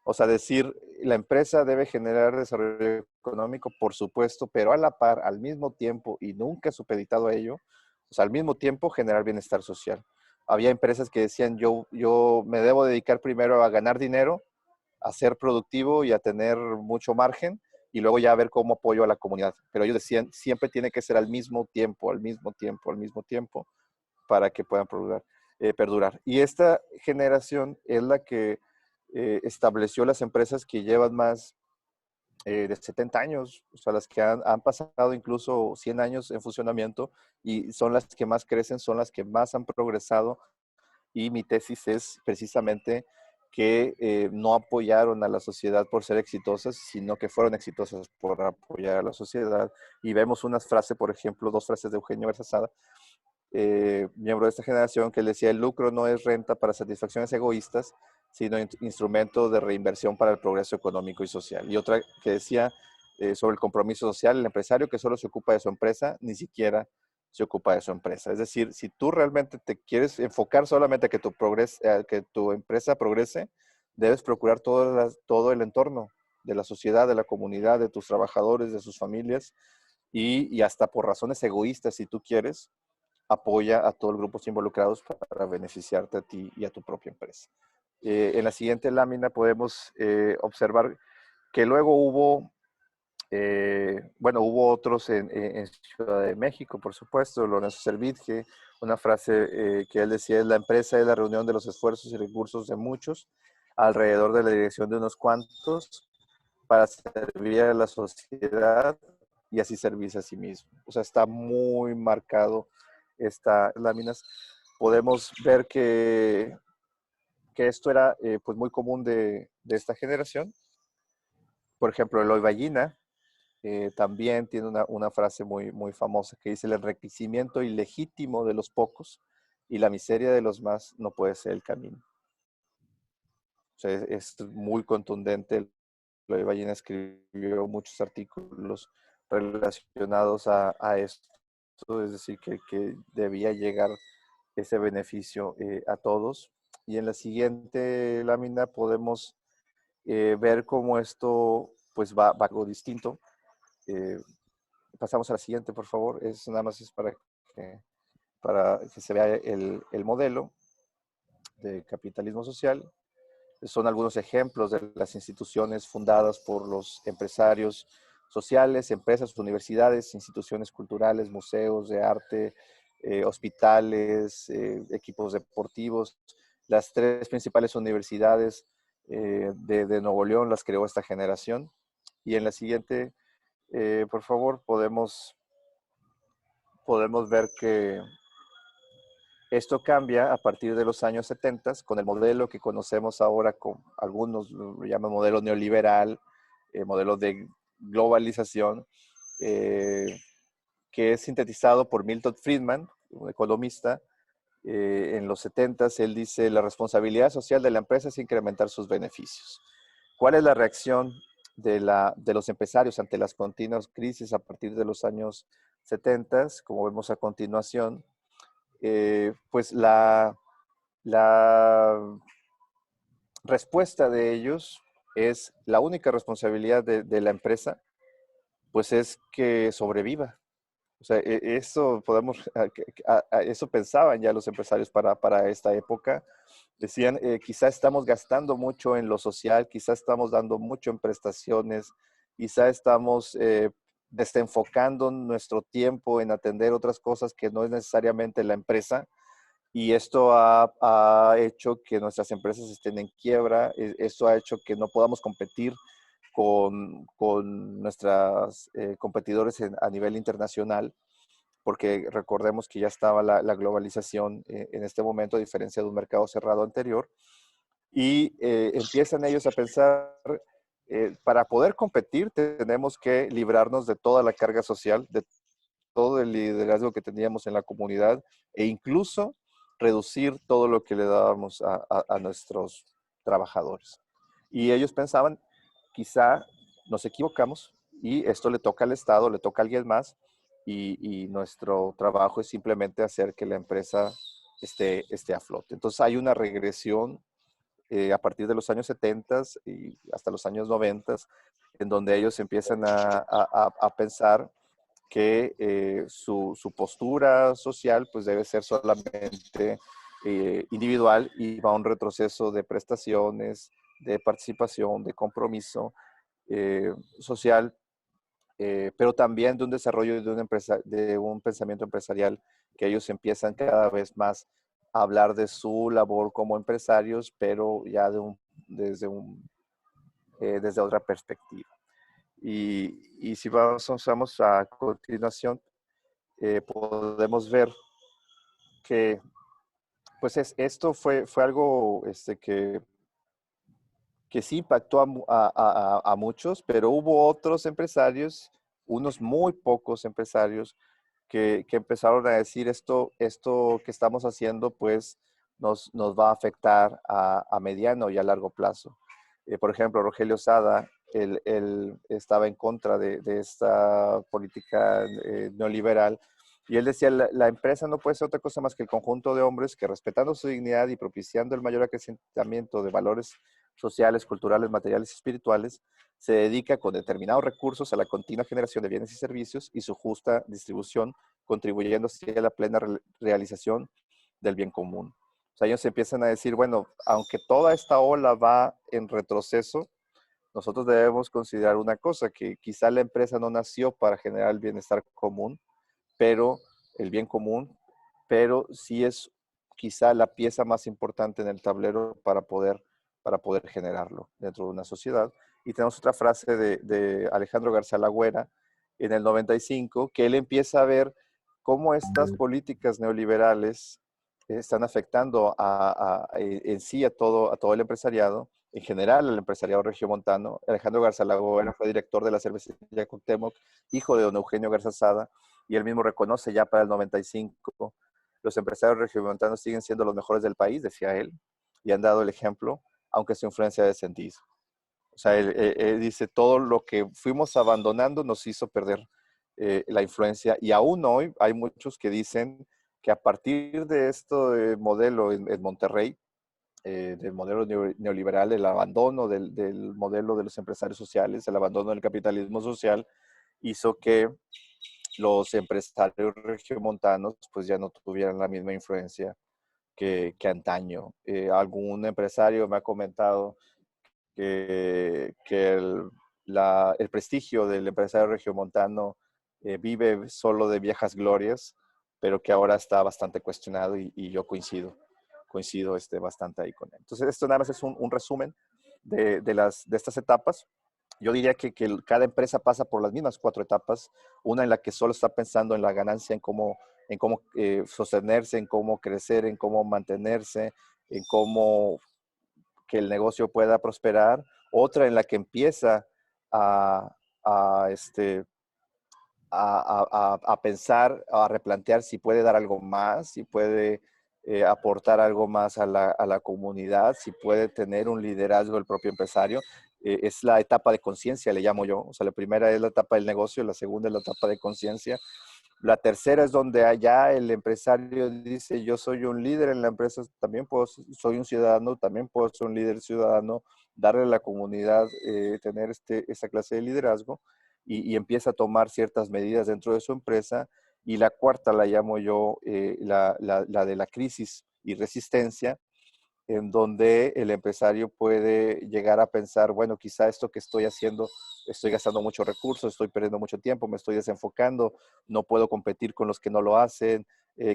O sea, decir, la empresa debe generar desarrollo económico, por supuesto, pero a la par, al mismo tiempo, y nunca supeditado a ello, o sea, al mismo tiempo generar bienestar social. Había empresas que decían, yo me debo dedicar primero a ganar dinero, a ser productivo y a tener mucho margen, y luego ya a ver cómo apoyo a la comunidad. Pero ellos decían, siempre tiene que ser al mismo tiempo, al mismo tiempo, al mismo tiempo, para que puedan perdurar. Y esta generación es la que estableció las empresas que llevan más de 70 años, o sea, las que han pasado incluso 100 años en funcionamiento y son las que más crecen, son las que más han progresado. Y mi tesis es precisamente que no apoyaron a la sociedad por ser exitosas, sino que fueron exitosas por apoyar a la sociedad. Y vemos unas frases, por ejemplo, 2 frases de Eugenio Garzazada, miembro de esta generación, que él decía, el lucro no es renta para satisfacciones egoístas, sino instrumento de reinversión para el progreso económico y social. Y otra que decía sobre el compromiso social, el empresario que solo se ocupa de su empresa, ni siquiera se ocupa de su empresa. Es decir, si tú realmente te quieres enfocar solamente a que tu empresa progrese, debes procurar todo el entorno de la sociedad, de la comunidad, de tus trabajadores, de sus familias, y hasta por razones egoístas, si tú quieres, apoya a todos los grupos involucrados para beneficiarte a ti y a tu propia empresa. En la siguiente lámina podemos observar que luego hubo otros en Ciudad de México, por supuesto, Lorenzo Servitje, una frase que él decía es: la empresa es la reunión de los esfuerzos y recursos de muchos alrededor de la dirección de unos cuantos para servir a la sociedad y así servirse a sí mismo. O sea, está muy marcado estas láminas. Podemos ver que esto era pues muy común de esta generación. Por ejemplo, Eloy Ballina también tiene una frase muy famosa que dice: el enriquecimiento ilegítimo de los pocos y la miseria de los más no puede ser el camino. O sea, es muy contundente. Eloy Ballina escribió muchos artículos relacionados a esto, es decir, que debía llegar ese beneficio a todos. Y en la siguiente lámina podemos ver cómo esto pues va algo distinto. Pasamos a la siguiente, por favor. Nada más es para que se vea el modelo de capitalismo social. Son algunos ejemplos de las instituciones fundadas por los empresarios sociales, empresas, universidades, instituciones culturales, museos de arte, hospitales, equipos deportivos. Las 3 principales universidades de Nuevo León las creó esta generación. Y en la siguiente, por favor, podemos ver que esto cambia a partir de los años 70 con el modelo que conocemos ahora, con algunos lo llaman modelo neoliberal, modelo de globalización, que es sintetizado por Milton Friedman, un economista. En los 70 él dice: la responsabilidad social de la empresa es incrementar sus beneficios. ¿Cuál es la reacción de los empresarios ante las continuas crisis a partir de los años 70? Como vemos a continuación, pues la respuesta de ellos es: la única responsabilidad de la empresa pues es que sobreviva. O sea, eso pensaban ya los empresarios para esta época. Decían, quizá estamos gastando mucho en lo social, quizá estamos dando mucho en prestaciones, quizá estamos desenfocando nuestro tiempo en atender otras cosas que no es necesariamente la empresa. Y esto ha hecho que nuestras empresas estén en quiebra. Esto ha hecho que no podamos competir con nuestros competidores a nivel internacional, porque recordemos que ya estaba la globalización en este momento, a diferencia de un mercado cerrado anterior. Y empiezan ellos a pensar, para poder competir tenemos que librarnos de toda la carga social, de todo el liderazgo que teníamos en la comunidad, e incluso reducir todo lo que le dábamos a nuestros trabajadores. Y ellos pensaban, quizá nos equivocamos y esto le toca al Estado, le toca a alguien más, y nuestro trabajo es simplemente hacer que la empresa esté a flote. Entonces hay una regresión a partir de los años 70 y hasta los años 90, en donde ellos empiezan a pensar que su postura social pues debe ser solamente individual y va a un retroceso de prestaciones, de participación, de compromiso social, pero también de un desarrollo de una empresa, de un pensamiento empresarial, que ellos empiezan cada vez más a hablar de su labor como empresarios, pero ya desde otra perspectiva. Y si vamos a continuación, podemos ver que pues esto fue algo que sí impactó a muchos, pero hubo otros empresarios, unos muy pocos empresarios, que empezaron a decir esto que estamos haciendo, pues nos va a afectar a mediano y a largo plazo. Por ejemplo, Rogelio Sada, él estaba en contra de esta política neoliberal, y él decía, la empresa no puede ser otra cosa más que el conjunto de hombres que, respetando su dignidad y propiciando el mayor acrecentamiento de valores sociales, culturales, materiales y espirituales, se dedica con determinados recursos a la continua generación de bienes y servicios y su justa distribución, contribuyendo así a la plena realización del bien común. O sea, ellos empiezan a decir, bueno, aunque toda esta ola va en retroceso, nosotros debemos considerar una cosa, que quizá la empresa no nació para generar el bienestar común, pero el bien común, pero sí es quizá la pieza más importante en el tablero para poder generarlo dentro de una sociedad. Y tenemos otra frase de Alejandro García Lagüera en el 95, que él empieza a ver cómo estas políticas neoliberales están afectando en sí a todo el empresariado, en general al empresariado regiomontano. Alejandro García Lagüera fue director de la cervecería Cuauhtémoc, hijo de don Eugenio Garza Sada, y él mismo reconoce ya para el 95, los empresarios regiomontanos siguen siendo los mejores del país, decía él, y han dado el ejemplo, aunque su influencia descendido. O sea, él dice, todo lo que fuimos abandonando nos hizo perder la influencia, y aún hoy hay muchos que dicen que a partir de este modelo en Monterrey, del modelo neoliberal, el abandono del modelo de los empresarios sociales, el abandono del capitalismo social, hizo que los empresarios regiomontanos pues ya no tuvieran la misma influencia que antaño. Algún empresario me ha comentado que el prestigio del empresario regiomontano vive solo de viejas glorias, pero que ahora está bastante cuestionado, y yo coincido bastante ahí con él. Entonces, esto nada más es un resumen de estas etapas. Yo diría que cada empresa pasa por las mismas 4 etapas, una en la que solo está pensando en la ganancia, en cómo sostenerse, en cómo crecer, en cómo mantenerse, en cómo que el negocio pueda prosperar, otra en la que empieza a pensar, a replantear si puede dar algo más, si puede aportar algo más a la comunidad, si puede tener un liderazgo el propio empresario. Es la etapa de conciencia, le llamo yo. O sea, la primera es la etapa del negocio, la segunda es la etapa de conciencia. La tercera es donde allá el empresario dice, yo soy un líder en la empresa, también soy un ciudadano, también puedo ser un líder ciudadano, darle a la comunidad, tener esa clase de liderazgo, y empieza a tomar ciertas medidas dentro de su empresa. Y la cuarta la llamo yo la de la crisis y resistencia, en donde el empresario puede llegar a pensar, bueno, quizá esto que estoy haciendo, estoy gastando muchos recursos, estoy perdiendo mucho tiempo, me estoy desenfocando, no puedo competir con los que no lo hacen,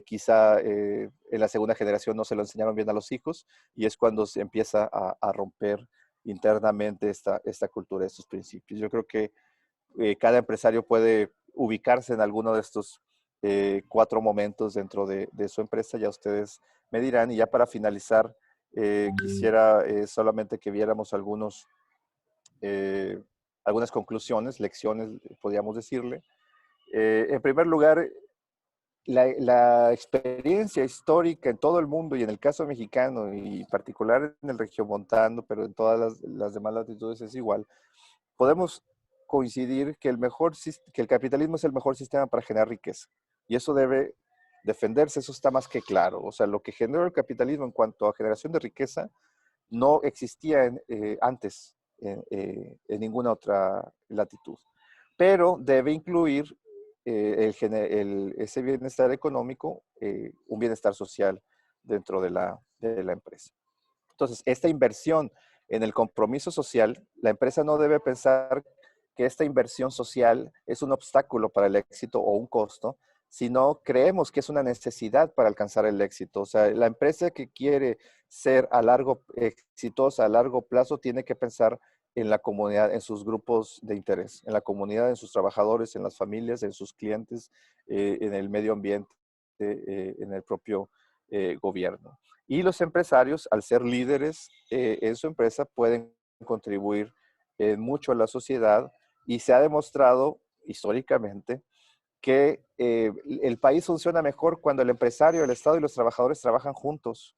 quizá en la segunda generación no se lo enseñaron bien a los hijos, y es cuando se empieza a romper internamente esta cultura, estos principios. Yo creo que cada empresario puede ubicarse en alguno de estos 4 momentos dentro de su empresa, ya ustedes me dirán. Y ya para finalizar, quisiera solamente que viéramos algunas conclusiones, lecciones, podríamos decirle. En primer lugar, la experiencia histórica en todo el mundo, y en el caso mexicano, y particular en el regiomontano, pero en todas las demás latitudes es igual, podemos coincidir que el capitalismo es el mejor sistema para generar riqueza. Y eso debe defenderse, eso está más que claro. O sea, lo que generó el capitalismo en cuanto a generación de riqueza no existía antes en ninguna otra latitud. Pero debe incluir ese bienestar económico, un bienestar social dentro de la empresa. Entonces, esta inversión en el compromiso social, la empresa no debe pensar que esta inversión social es un obstáculo para el éxito o un costo, sino creemos que es una necesidad para alcanzar el éxito. O sea, la empresa que quiere ser exitosa a largo plazo tiene que pensar en la comunidad, en sus grupos de interés, en la comunidad, en sus trabajadores, en las familias, en sus clientes, en el medio ambiente, en el propio gobierno. Y los empresarios, al ser líderes en su empresa, pueden contribuir mucho a la sociedad, y se ha demostrado históricamente que el país funciona mejor cuando el empresario, el Estado y los trabajadores trabajan juntos.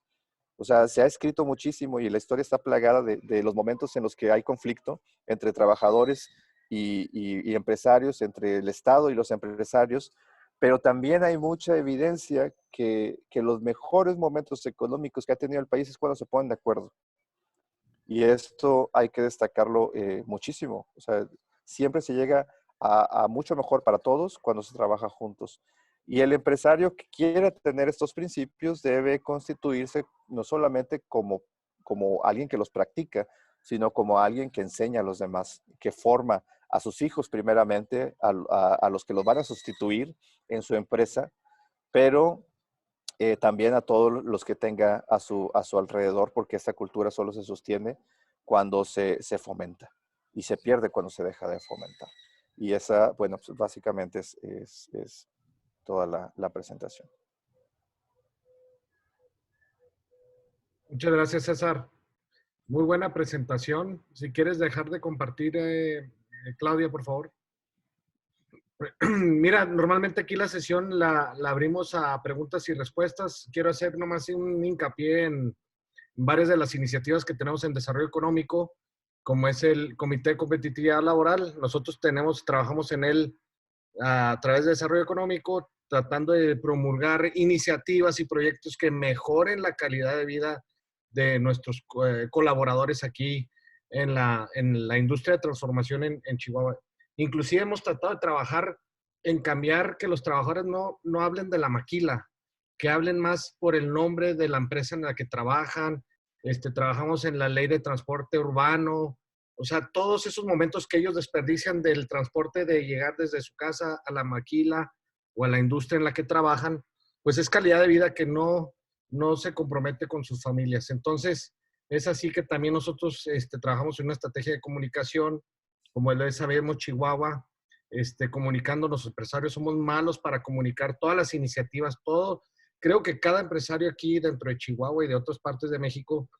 O sea, se ha escrito muchísimo y la historia está plagada de los momentos en los que hay conflicto entre trabajadores y empresarios, entre el Estado y los empresarios, pero también hay mucha evidencia que los mejores momentos económicos que ha tenido el país es cuando se ponen de acuerdo. Y esto hay que destacarlo muchísimo. O sea, siempre se llega a mucho mejor para todos cuando se trabaja juntos. Y el empresario que quiera tener estos principios debe constituirse no solamente como alguien que los practica, sino como alguien que enseña a los demás, que forma a sus hijos primeramente, a los que los van a sustituir en su empresa, pero también a todos los que tenga a su alrededor, porque esta cultura solo se sostiene cuando se fomenta y se pierde cuando se deja de fomentar. Y esa, bueno, pues básicamente es toda la presentación. Muchas gracias, César. Muy buena presentación. Si quieres dejar de compartir, Claudia, por favor. Mira, normalmente aquí la sesión la abrimos a preguntas y respuestas. Quiero hacer nomás un hincapié en varias de las iniciativas que tenemos en desarrollo económico, como es el Comité de Competitividad Laboral. Nosotros trabajamos en él a través de desarrollo económico, tratando de promulgar iniciativas y proyectos que mejoren la calidad de vida de nuestros colaboradores aquí en la industria de transformación en Chihuahua. Inclusive hemos tratado de trabajar en cambiar que los trabajadores no hablen de la maquila, que hablen más por el nombre de la empresa en la que trabajan. Trabajamos en la ley de transporte urbano. O sea, todos esos momentos que ellos desperdician del transporte de llegar desde su casa a la maquila o a la industria en la que trabajan, pues es calidad de vida que no se compromete con sus familias. Entonces, es así que también nosotros trabajamos en una estrategia de comunicación, como lo sabemos Chihuahua, comunicando. Los empresarios somos malos para comunicar todas las iniciativas, todo. Creo que cada empresario aquí dentro de Chihuahua y de otras partes de México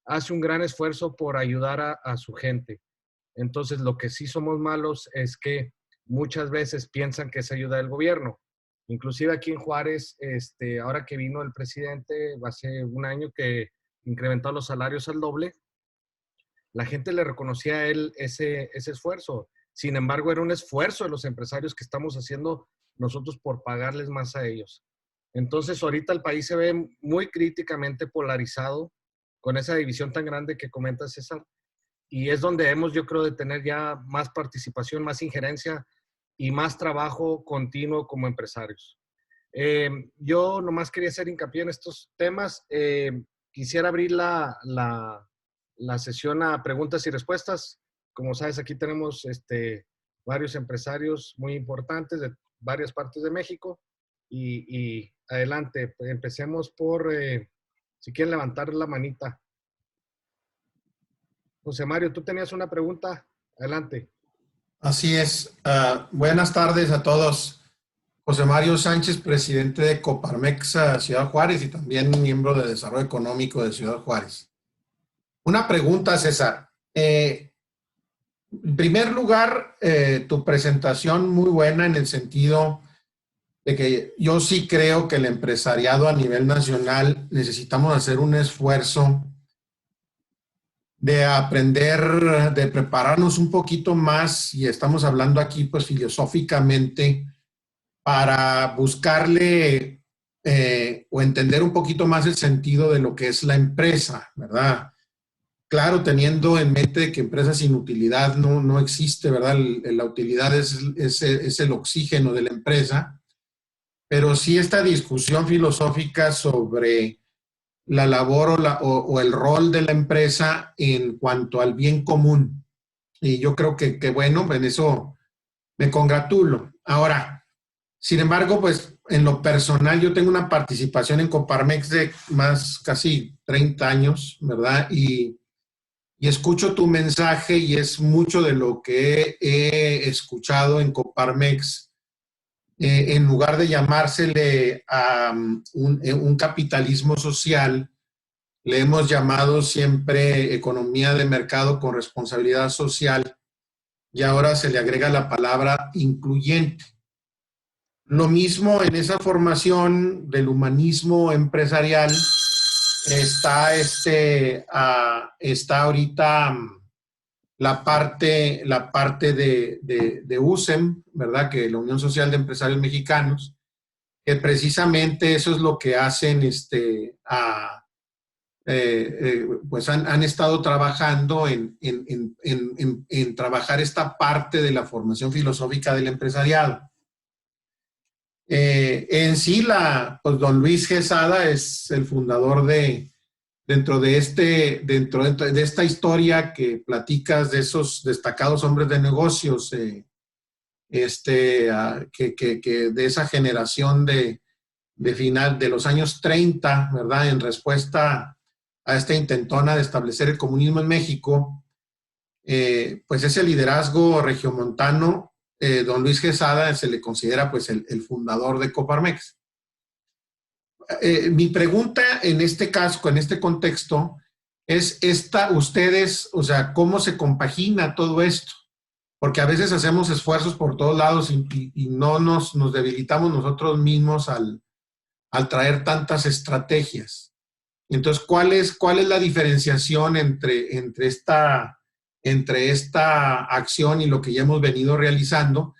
hace un gran esfuerzo por ayudar a su gente. Entonces, lo que sí somos malos es que muchas veces piensan que es ayuda del gobierno. Inclusive aquí en Juárez, ahora que vino el presidente, hace un año que incrementó los salarios al doble, la gente le reconocía a él ese esfuerzo. Sin embargo, era un esfuerzo de los empresarios que estamos haciendo nosotros por pagarles más a ellos. Entonces, ahorita el país se ve muy críticamente polarizado con esa división tan grande que comenta César. Y es donde debemos, yo creo, de tener ya más participación, más injerencia y más trabajo continuo como empresarios. Yo nomás quería hacer hincapié en estos temas. Quisiera abrir la sesión a preguntas y respuestas. Como sabes, aquí tenemos varios empresarios muy importantes de varias partes de México. Y adelante, pues empecemos por, si quieren levantar la manita. José Mario, tú tenías una pregunta. Adelante. Así es. Buenas tardes a todos. José Mario Sánchez, presidente de Coparmex Ciudad Juárez y también miembro de Desarrollo Económico de Ciudad Juárez. Una pregunta, César. En primer lugar, tu presentación muy buena en el sentido de que yo sí creo que el empresariado a nivel nacional necesitamos hacer un esfuerzo de aprender, de prepararnos un poquito más, y estamos hablando aquí pues filosóficamente, para buscarle o entender un poquito más el sentido de lo que es la empresa, ¿verdad? claro, teniendo en mente que empresas sin utilidad no existe, ¿verdad? La utilidad es el oxígeno de la empresa, pero sí esta discusión filosófica sobre la labor o el rol de la empresa en cuanto al bien común. Y yo creo que bueno, en eso me congratulo. Ahora, sin embargo, pues en lo personal yo tengo una participación en Coparmex de más casi 30 años, ¿verdad? Y escucho tu mensaje y es mucho de lo que he escuchado en Coparmex. En lugar de llamársele a un capitalismo social, le hemos llamado siempre economía de mercado con responsabilidad social y ahora se le agrega la palabra incluyente. Lo mismo en esa formación del humanismo empresarial está ahorita la parte de USEM, ¿verdad? Que la Unión Social de Empresarios Mexicanos, que precisamente eso es lo que hacen, pues han estado trabajando en trabajar esta parte de la formación filosófica del empresariado. En sí, pues don Luis Quesada es el fundador dentro de esta historia que platicas de esos destacados hombres de negocios, que de esa generación de final de los años 30, ¿verdad? En respuesta a esta intentona de establecer el comunismo en México, pues ese liderazgo regiomontano, don Luis Quesada se le considera pues el fundador de Coparmex. Mi pregunta en este caso, en este contexto, es ustedes, o sea, ¿cómo se compagina todo esto? Porque a veces hacemos esfuerzos por todos lados y no nos debilitamos nosotros mismos al traer tantas estrategias. Entonces, ¿cuál es la diferenciación entre esta acción y lo que ya hemos venido realizando?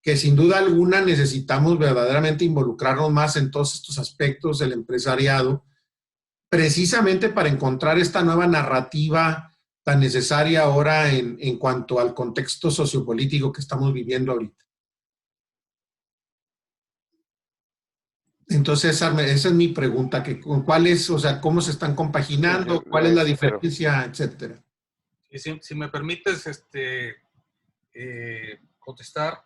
Que sin duda alguna necesitamos verdaderamente involucrarnos más en todos estos aspectos del empresariado, precisamente para encontrar esta nueva narrativa tan necesaria ahora en cuanto al contexto sociopolítico que estamos viviendo ahorita. Entonces, esa es mi pregunta, ¿cuál es, o sea, cómo se están compaginando, cuál es la diferencia, etcétera? Si me permites contestar.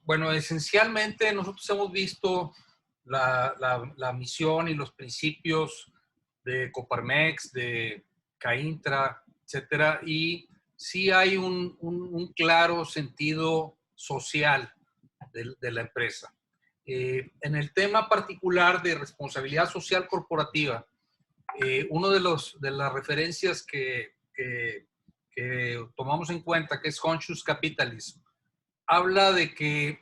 Bueno, esencialmente nosotros hemos visto la misión y los principios de Coparmex, de CAINTRA, etcétera, y sí hay un claro sentido social de la empresa. En el tema particular de responsabilidad social corporativa, uno de las referencias que tomamos en cuenta, que es Conscious Capitalism, habla de que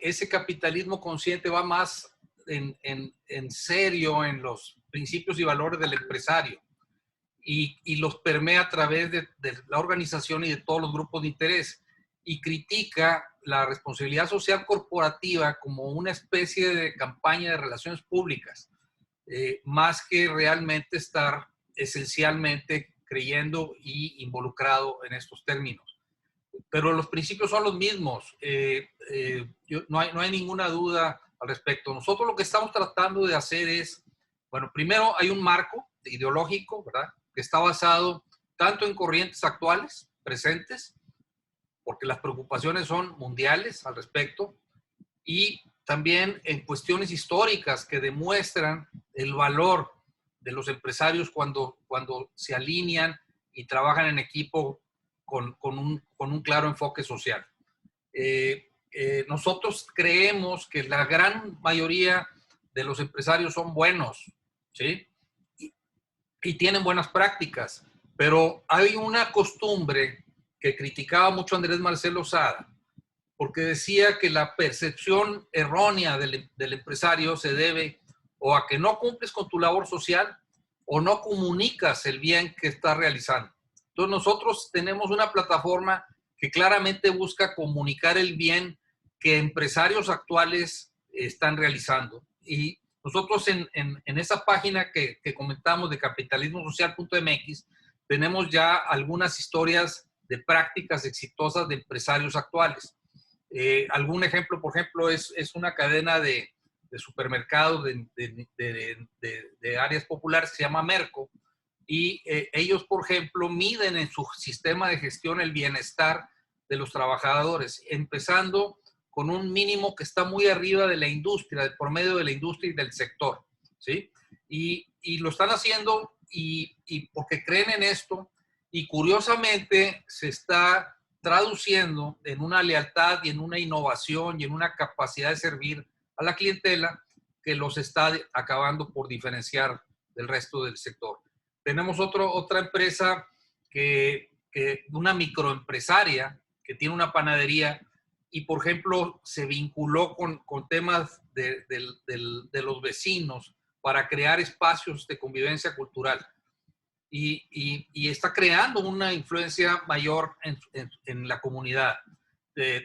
ese capitalismo consciente va más en serio en los principios y valores del empresario y los permea a través de la organización y de todos los grupos de interés, y critica la responsabilidad social corporativa como una especie de campaña de relaciones públicas, más que realmente estar esencialmente creyendo y involucrado en estos términos. Pero los principios son los mismos. No hay ninguna duda al respecto. Nosotros lo que estamos tratando de hacer es, bueno, primero hay un marco ideológico, ¿verdad?, que está basado tanto en corrientes actuales, presentes, porque las preocupaciones son mundiales al respecto, y también en cuestiones históricas que demuestran el valor de los empresarios cuando se alinean y trabajan en equipo con un claro enfoque social. Nosotros creemos que la gran mayoría de los empresarios son buenos, ¿sí? Y tienen buenas prácticas, pero hay una costumbre que criticaba mucho Andrés Marcelo Sada, porque decía que la percepción errónea del empresario se debe o a que no cumples con tu labor social o no comunicas el bien que estás realizando. Entonces nosotros tenemos una plataforma que claramente busca comunicar el bien que empresarios actuales están realizando, y Nosotros en esa página que comentamos de capitalismosocial.mx tenemos ya algunas historias de prácticas exitosas de empresarios actuales. Algún ejemplo, por ejemplo, es una cadena de supermercados de áreas populares que se llama Merco, y ellos, por ejemplo, miden en su sistema de gestión el bienestar de los trabajadores, empezando con un mínimo que está muy arriba de la industria, del promedio de la industria y del sector, ¿sí? Y lo están haciendo y porque creen en esto, y curiosamente se está traduciendo en una lealtad y en una innovación y en una capacidad de servir a la clientela que los está acabando por diferenciar del resto del sector. Tenemos otra empresa una microempresaria que tiene una panadería y, por ejemplo, se vinculó con temas de los vecinos para crear espacios de convivencia cultural. Y está creando una influencia mayor en la comunidad.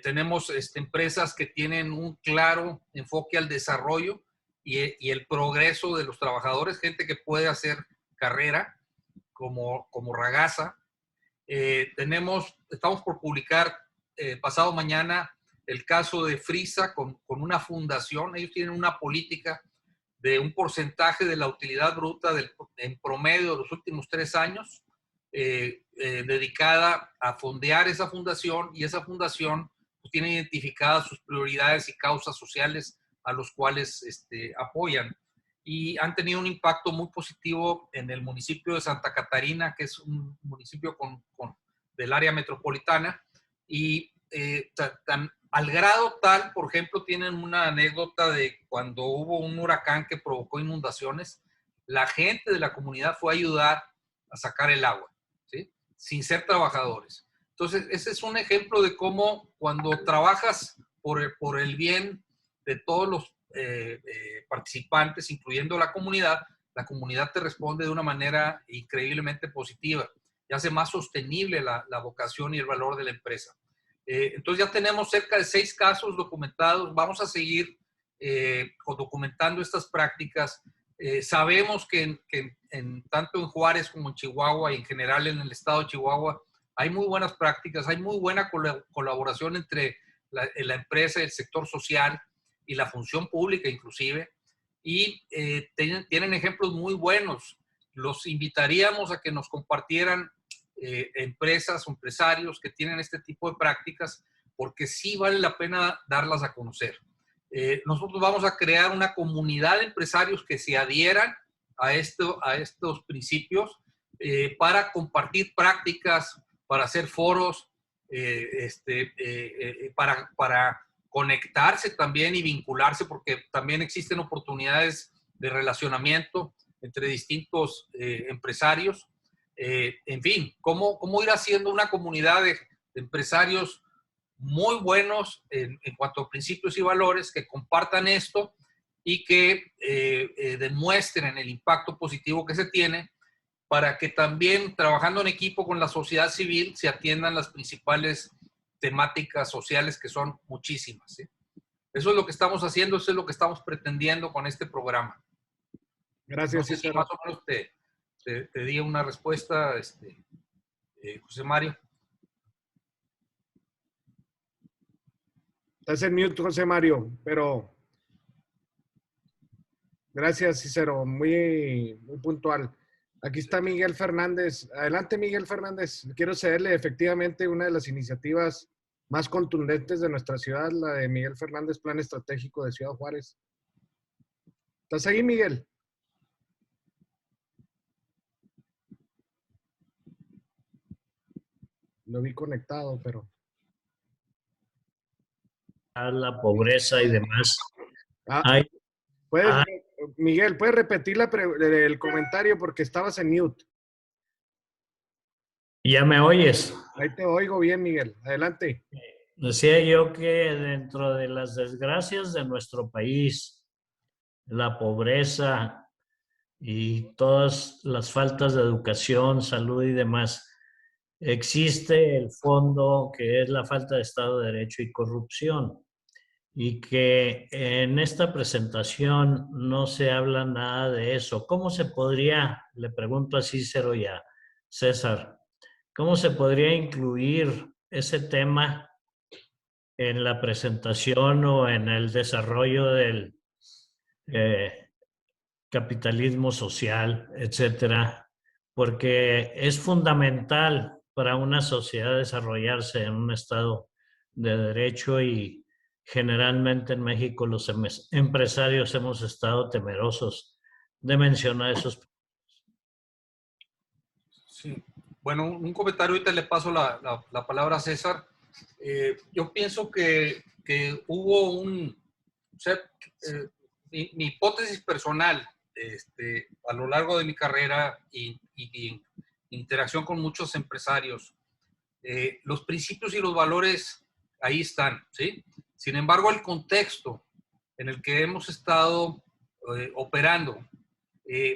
Tenemos empresas que tienen un claro enfoque al desarrollo y el progreso de los trabajadores, gente que puede hacer carrera, como Ragasa. Estamos por publicar pasado mañana el caso de Frisa con una fundación. Ellos tienen una política de un porcentaje de la utilidad bruta en promedio de los últimos 3 años, dedicada a fondear esa fundación, y esa fundación pues, tiene identificadas sus prioridades y causas sociales a los cuales apoyan. Y han tenido un impacto muy positivo en el municipio de Santa Catarina, que es un municipio del área metropolitana, y al grado tal, por ejemplo, tienen una anécdota de cuando hubo un huracán que provocó inundaciones, la gente de la comunidad fue a ayudar a sacar el agua, ¿sí? Sin ser trabajadores. Entonces, ese es un ejemplo de cómo cuando trabajas por el bien de todos los participantes, incluyendo la comunidad te responde de una manera increíblemente positiva y hace más sostenible la vocación y el valor de la empresa. Entonces ya tenemos cerca de 6 casos documentados. Vamos a seguir documentando estas prácticas. Sabemos que tanto en Juárez como en Chihuahua y en general en el estado de Chihuahua hay muy buenas prácticas, hay muy buena colaboración entre la empresa y el sector social y la función pública inclusive, y tienen ejemplos muy buenos. Los invitaríamos a que nos compartieran empresas o empresarios que tienen este tipo de prácticas, porque sí vale la pena darlas a conocer. Nosotros vamos a crear una comunidad de empresarios que se adhieran a estos principios para compartir prácticas, para hacer foros, para conectarse también y vincularse, porque también existen oportunidades de relacionamiento entre distintos empresarios. En fin, cómo ir haciendo una comunidad de empresarios muy buenos en cuanto a principios y valores, que compartan esto y que demuestren el impacto positivo que se tiene, para que también, trabajando en equipo con la sociedad civil, se atiendan las principales temáticas sociales, que son muchísimas, ¿sí? Eso es lo que estamos haciendo, eso es lo que estamos pretendiendo con este programa. Gracias, no sé si más o menos te di una respuesta, José Mario. Estás en mute, José Mario, pero gracias, Cicero, muy puntual. Aquí está Miguel Fernández. Adelante, Miguel Fernández. Quiero cederle efectivamente una de las iniciativas más contundentes de nuestra ciudad, la de Miguel Fernández, Plan Estratégico de Ciudad Juárez. ¿Estás ahí, Miguel? Lo vi conectado, pero... La pobreza y demás. Miguel, ¿puedes repetir el comentario porque estabas en mute? ¿Ya me oyes? Ahí te oigo bien, Miguel. Adelante. Decía yo que dentro de las desgracias de nuestro país, la pobreza y todas las faltas de educación, salud y demás, existe el fondo que es la falta de Estado de Derecho y corrupción. y que en esta presentación no se habla nada de eso. ¿Cómo se podría, le pregunto a Cícero y a César, cómo se podría incluir ese tema en la presentación o en el desarrollo del capitalismo social, etcétera? Porque es fundamental para una sociedad desarrollarse en un estado de derecho y generalmente en México los empresarios hemos estado temerosos de mencionar esos. Sí. Bueno, un comentario, ahorita le paso la palabra a César. Yo pienso que hubo o sea, mi hipótesis personal a lo largo de mi carrera y en interacción con muchos empresarios, los principios y los valores ahí están, ¿sí? Sin embargo, el contexto en el que hemos estado operando,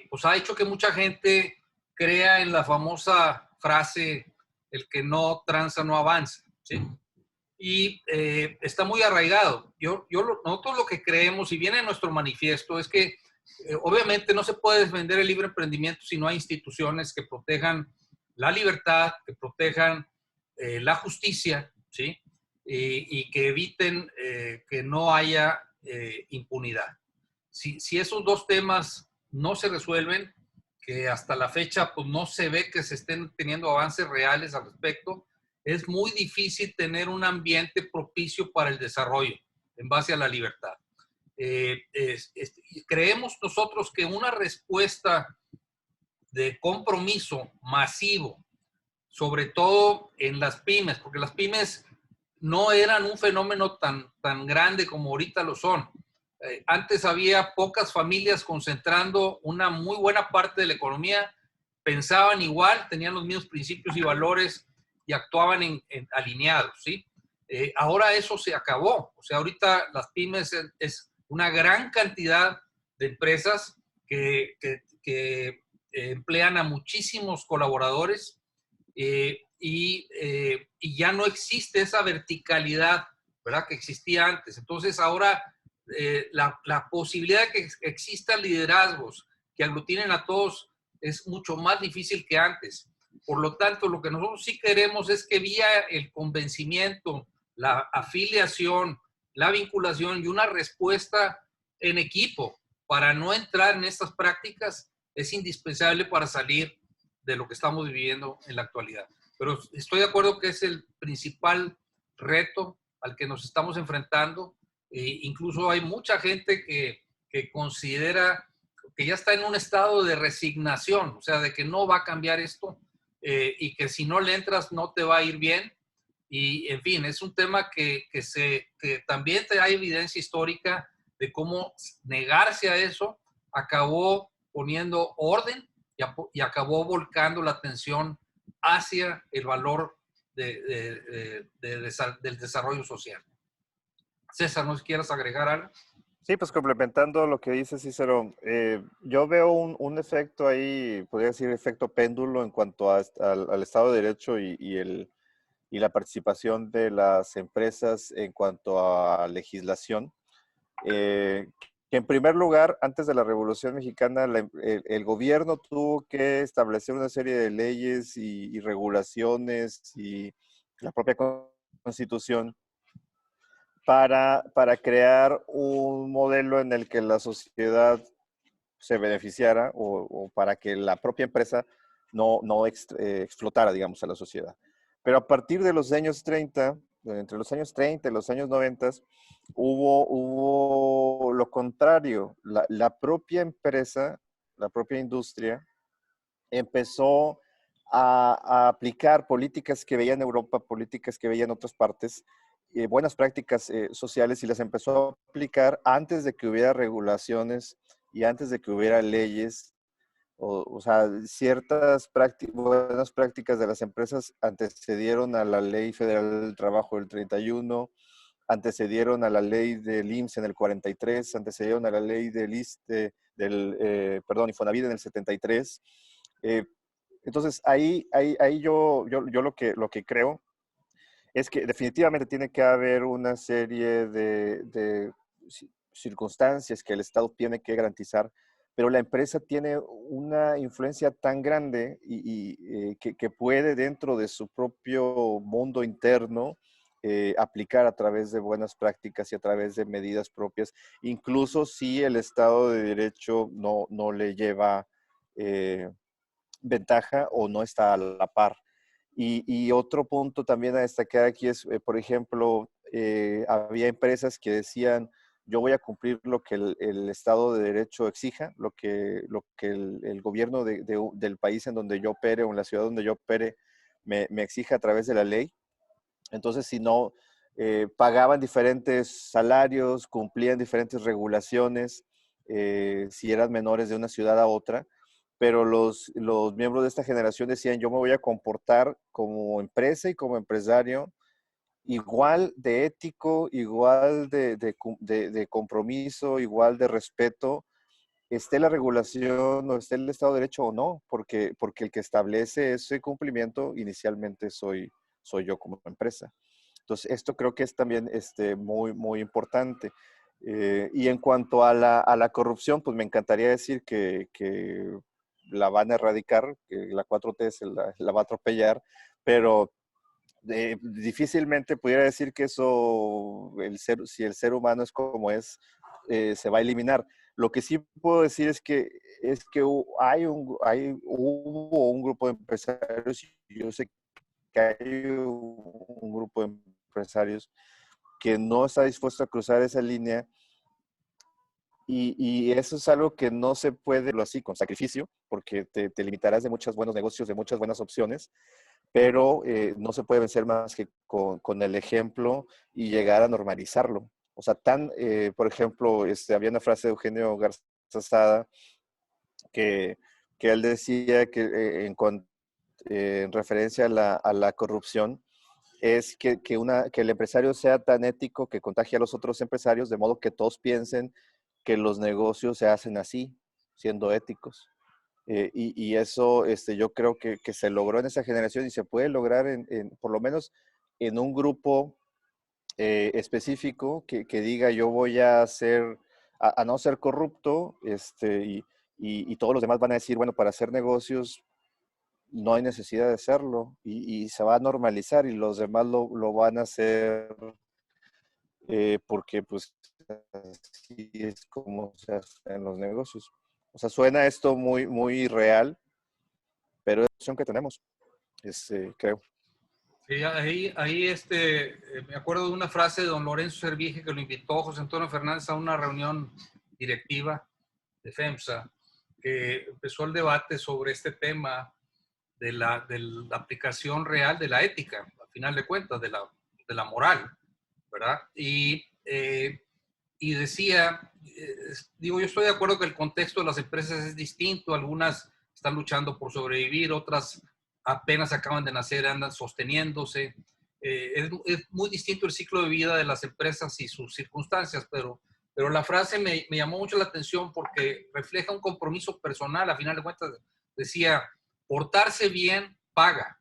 pues ha hecho que mucha gente crea en la famosa frase, el que no tranza no avanza, ¿sí? Y está muy arraigado. Nosotros lo que creemos, y viene en nuestro manifiesto, es que obviamente no se puede defender el libre emprendimiento si no hay instituciones que protejan la libertad, que protejan la justicia, ¿sí? Y que eviten que no haya impunidad. Si esos dos temas no se resuelven, que hasta la fecha pues no se ve que se estén teniendo avances reales al respecto, es muy difícil tener un ambiente propicio para el desarrollo en base a la libertad. Creemos nosotros que una respuesta de compromiso masivo, sobre todo en las pymes, porque las pymes no eran un fenómeno tan grande como ahorita lo son. Antes había pocas familias concentrando una muy buena parte de la economía, pensaban igual, tenían los mismos principios y valores y actuaban alineados, ¿sí? Ahora eso se acabó. O sea, ahorita las pymes es una gran cantidad de empresas que emplean a muchísimos colaboradores y ya no existe esa verticalidad, ¿verdad?, que existía antes. Entonces ahora la posibilidad de que existan liderazgos que aglutinen a todos es mucho más difícil que antes. Por lo tanto, lo que nosotros sí queremos es que vía el convencimiento, la afiliación, la vinculación y una respuesta en equipo para no entrar en estas prácticas es indispensable para salir de lo que estamos viviendo en la actualidad. Pero estoy de acuerdo que es el principal reto al que nos estamos enfrentando. Incluso hay mucha gente que considera que ya está en un estado de resignación, o sea, de que no va a cambiar esto y que si no le entras no te va a ir bien. Y, en fin, es un tema que también hay evidencia histórica de cómo negarse a eso acabó poniendo orden y acabó volcando la atención hacia el valor del desarrollo social. César, ¿no quieres agregar algo? Sí, pues complementando lo que dice Cícero, yo veo un efecto ahí, podría decir efecto péndulo en cuanto al Estado de Derecho y la participación de las empresas en cuanto a legislación. Que en primer lugar, antes de la Revolución Mexicana, el gobierno tuvo que establecer una serie de leyes y regulaciones y la propia Constitución para crear un modelo en el que la sociedad se beneficiara o para que la propia empresa no explotara, digamos, a la sociedad. Pero a partir de los años 30, entre los años 30 y los años 90, hubo lo contrario. La propia empresa, la propia industria, empezó a aplicar políticas que veía en Europa, políticas que veía en otras partes, buenas prácticas sociales, y las empezó a aplicar antes de que hubiera regulaciones y antes de que hubiera leyes. O sea, ciertas buenas prácticas de las empresas antecedieron a la Ley Federal del Trabajo del 31, antecedieron a la ley del IMSS en el 43, antecedieron a la ley del Infonavit en el 73. Entonces, ahí yo lo que creo es que definitivamente tiene que haber una serie de circunstancias que el Estado tiene que garantizar, pero la empresa tiene una influencia tan grande que puede dentro de su propio mundo interno aplicar a través de buenas prácticas y a través de medidas propias, incluso si el Estado de Derecho no le lleva ventaja o no está a la par. Y otro punto también a destacar aquí es, por ejemplo, había empresas que decían, yo voy a cumplir lo que el Estado de Derecho exija, lo que el gobierno del país en donde yo opere o en la ciudad donde yo opere me exija a través de la ley. Entonces, si no, pagaban diferentes salarios, cumplían diferentes regulaciones, si eran menores de una ciudad a otra, pero los miembros de esta generación decían, yo me voy a comportar como empresa y como empresario igual de ético, igual de compromiso, igual de respeto, esté la regulación o esté el Estado de Derecho o no, porque el que establece ese cumplimiento inicialmente soy yo como empresa. Entonces, esto creo que es también muy, muy importante. Y en cuanto a la corrupción, pues me encantaría decir que la van a erradicar, que la 4T la va a atropellar, pero difícilmente pudiera decir que eso, si el ser humano es como es, se va a eliminar. Lo que sí puedo decir es que hubo un grupo de empresarios, y yo sé que hay un grupo de empresarios que no está dispuesto a cruzar esa línea, y eso es algo que no se puede verlo así con sacrificio, porque te limitarás de muchos buenos negocios, de muchas buenas opciones, pero no se puede vencer más que con el ejemplo y llegar a normalizarlo. O sea, por ejemplo, había una frase de Eugenio Garza Sada que él decía que en referencia a la corrupción, es que el empresario sea tan ético que contagie a los otros empresarios, de modo que todos piensen que los negocios se hacen así, siendo éticos. Y eso yo creo que se logró en esa generación y se puede lograr por lo menos en un grupo específico que diga yo voy a no ser corrupto, y todos los demás van a decir, bueno, para hacer negocios no hay necesidad de hacerlo, y se va a normalizar y los demás lo van a hacer porque pues así es como se hace en los negocios. O sea, suena esto muy, muy real, pero es la opción que tenemos, creo. Sí, ahí me acuerdo de una frase de don Lorenzo Servige que lo invitó José Antonio Fernández a una reunión directiva de FEMSA, que empezó el debate sobre este tema de la aplicación real de la ética, al final de cuentas, de la moral, ¿verdad? Y decía, yo estoy de acuerdo que el contexto de las empresas es distinto, algunas están luchando por sobrevivir, otras apenas acaban de nacer, andan sosteniéndose. Es muy distinto el ciclo de vida de las empresas y sus circunstancias, pero la frase me llamó mucho la atención porque refleja un compromiso personal. A final de cuentas, decía, portarse bien paga.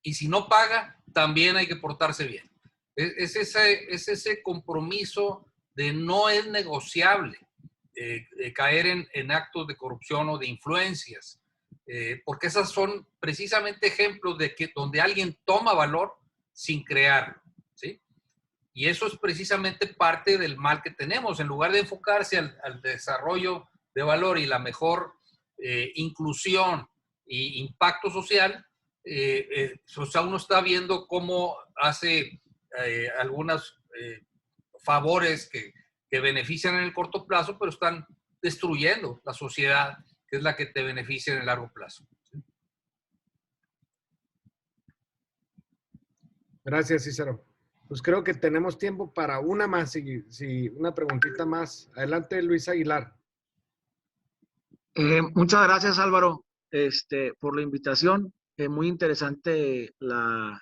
Y si no paga, también hay que portarse bien. Es ese compromiso de no es negociable caer en actos de corrupción o de influencias. Porque esas son precisamente ejemplos de donde alguien toma valor sin crearlo, ¿sí? Y eso es precisamente parte del mal que tenemos. En lugar de enfocarse al desarrollo de valor y la mejor inclusión e impacto social, o sea, uno está viendo cómo hace algunos favores que benefician en el corto plazo, pero están destruyendo la sociedad, que es la que te beneficia en el largo plazo. Gracias, Cícero. Pues creo que tenemos tiempo para una más, una preguntita más. Adelante, Luis Aguilar. Muchas gracias, Álvaro, por la invitación. Muy interesante la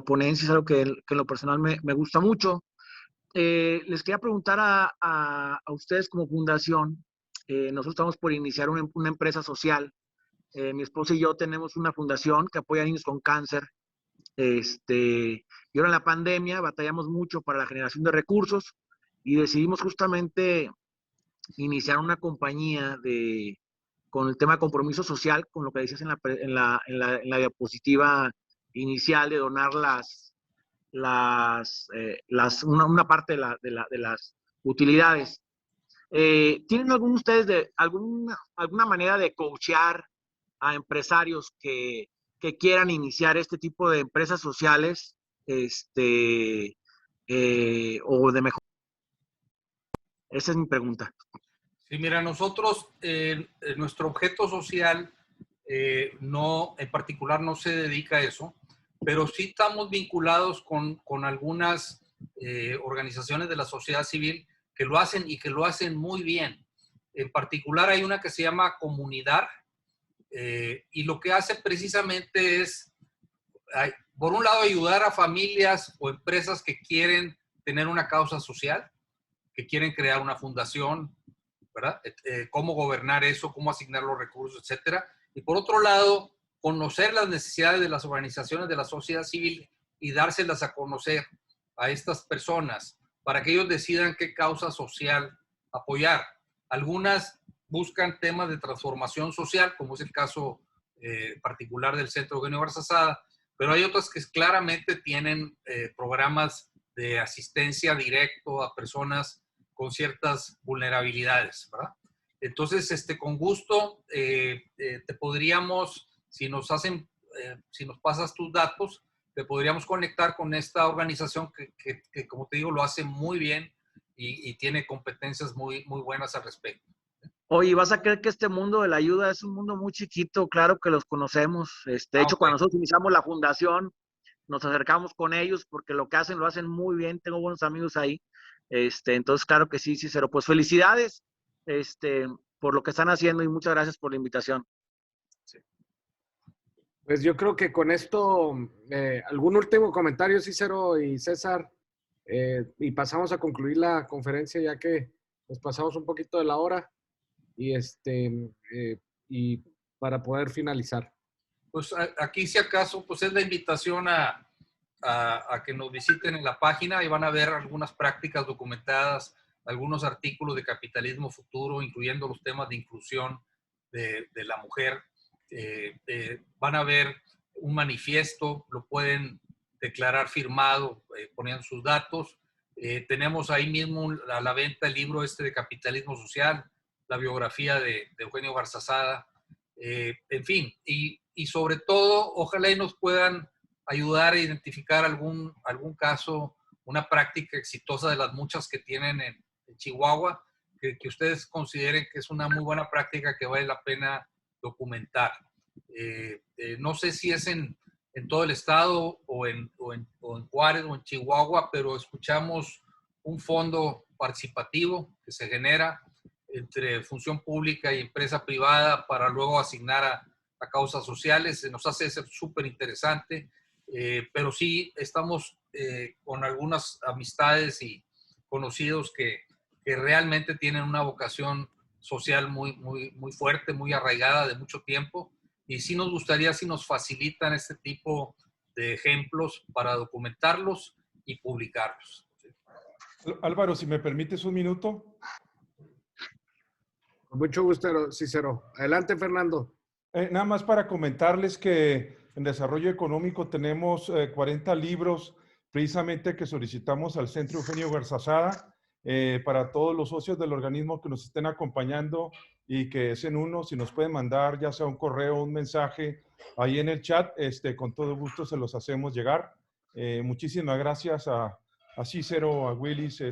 ponencia, es algo que en lo personal me gusta mucho. Les quería preguntar a ustedes como fundación. Nosotros estamos por iniciar una empresa social. Mi esposa y yo tenemos una fundación que apoya a niños con cáncer. Y ahora en la pandemia batallamos mucho para la generación de recursos y decidimos justamente iniciar una compañía con el tema de compromiso social, con lo que decías en la diapositiva inicial de donar una parte de las utilidades. ¿Tienen alguno de ustedes alguna manera de coachear a empresarios que quieran iniciar este tipo de empresas sociales o de mejor? Esa es mi pregunta. Sí, mira, nosotros, nuestro objeto social no, en particular no se dedica a eso, pero sí estamos vinculados con algunas organizaciones de la sociedad civil que lo hacen y que lo hacen muy bien. En particular hay una que se llama Comunidad y lo que hace precisamente es, por un lado, ayudar a familias o empresas que quieren tener una causa social, que quieren crear una fundación, ¿verdad? Cómo gobernar eso, cómo asignar los recursos, etcétera. Y por otro lado, conocer las necesidades de las organizaciones de la sociedad civil y dárselas a conocer a estas personas para que ellos decidan qué causa social apoyar. Algunas buscan temas de transformación social, como es el caso particular del Centro Eugenio Garzazada, pero hay otras que claramente tienen programas de asistencia directo a personas con ciertas vulnerabilidades, ¿verdad? Entonces, con gusto, te podríamos, si nos pasas tus datos, te podríamos conectar con esta organización que como te digo, lo hace muy bien y tiene competencias muy, muy buenas al respecto. Oye, ¿vas a creer que este mundo de la ayuda es un mundo muy chiquito? Claro que los conocemos. De hecho, cuando nosotros iniciamos la fundación, nos acercamos con ellos porque lo que hacen, lo hacen muy bien. Tengo buenos amigos ahí. Entonces, claro que sí, Cícero. Pues felicidades por lo que están haciendo y muchas gracias por la invitación. Sí. Pues yo creo que con esto, algún último comentario, Cícero y César, y pasamos a concluir la conferencia ya que nos pasamos un poquito de la hora y para poder finalizar. Pues aquí, si acaso, pues es la invitación a que nos visiten en la página y van a ver algunas prácticas documentadas, algunos artículos de capitalismo futuro, incluyendo los temas de inclusión de la mujer. Van a ver un manifiesto, lo pueden declarar firmado, poniendo sus datos. Tenemos ahí mismo a la venta el libro de capitalismo social, la biografía de Eugenio Garzazada. En fin, y sobre todo, ojalá y nos puedan ayudar a identificar algún caso, una práctica exitosa de las muchas que tienen en Chihuahua, que ustedes consideren que es una muy buena práctica que vale la pena documentar. No sé si es en todo el estado o en Juárez o en Chihuahua, pero escuchamos un fondo participativo que se genera entre función pública y empresa privada para luego asignar a causas sociales. Se nos hace ser súper interesante. Pero sí estamos con algunas amistades y conocidos que realmente tienen una vocación social muy, muy, muy fuerte, muy arraigada de mucho tiempo, y sí nos gustaría si nos facilitan este tipo de ejemplos para documentarlos y publicarlos. Álvaro, si me permites un minuto. Con mucho gusto, Cícero. Adelante, Fernando. Nada más para comentarles que en Desarrollo Económico tenemos 40 libros precisamente que solicitamos al Centro Eugenio Garzazada para todos los socios del organismo que nos estén acompañando y que es en uno, si nos pueden mandar ya sea un correo o un mensaje ahí en el chat, con todo gusto se los hacemos llegar. Muchísimas gracias a Cícero, a Willis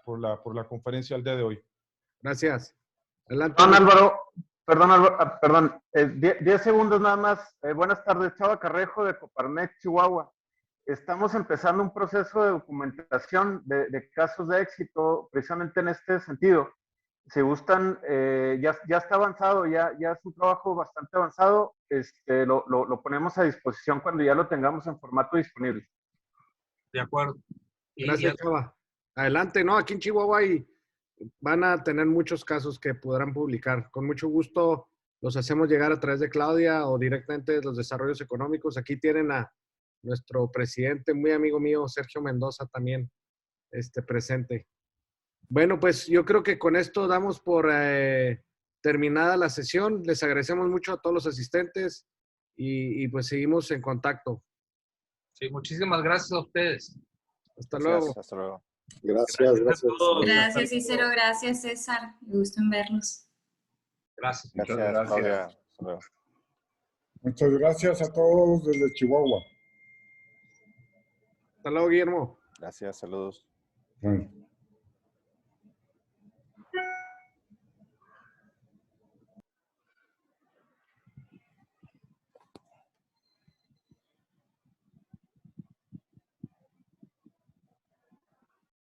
por la conferencia el día de hoy. Gracias. Adelante. Perdón, Álvaro. Perdón. 10 segundos nada más. Buenas tardes, Chava Carrejo de Coparmex, Chihuahua. Estamos empezando un proceso de documentación de casos de éxito precisamente en este sentido. Si gustan, ya está avanzado, ya es un trabajo bastante avanzado. Lo ponemos a disposición cuando ya lo tengamos en formato disponible. De acuerdo. Gracias, Chava. Adelante, ¿no? Aquí en Chihuahua van a tener muchos casos que podrán publicar. Con mucho gusto los hacemos llegar a través de Claudia o directamente de los desarrollos económicos. Aquí tienen a nuestro presidente, muy amigo mío, Sergio Mendoza, también presente. Bueno, pues yo creo que con esto damos por terminada la sesión. Les agradecemos mucho a todos los asistentes y pues seguimos en contacto. Sí, muchísimas gracias a ustedes. Hasta luego. Hasta luego. Gracias. Gracias, Cícero. Gracias, César. Me gusto en verlos. Gracias. Gracias, Muchas Claudia. gracias. Hasta luego. Muchas gracias a todos desde Chihuahua. Hasta luego, Guillermo. Gracias, saludos. Sí.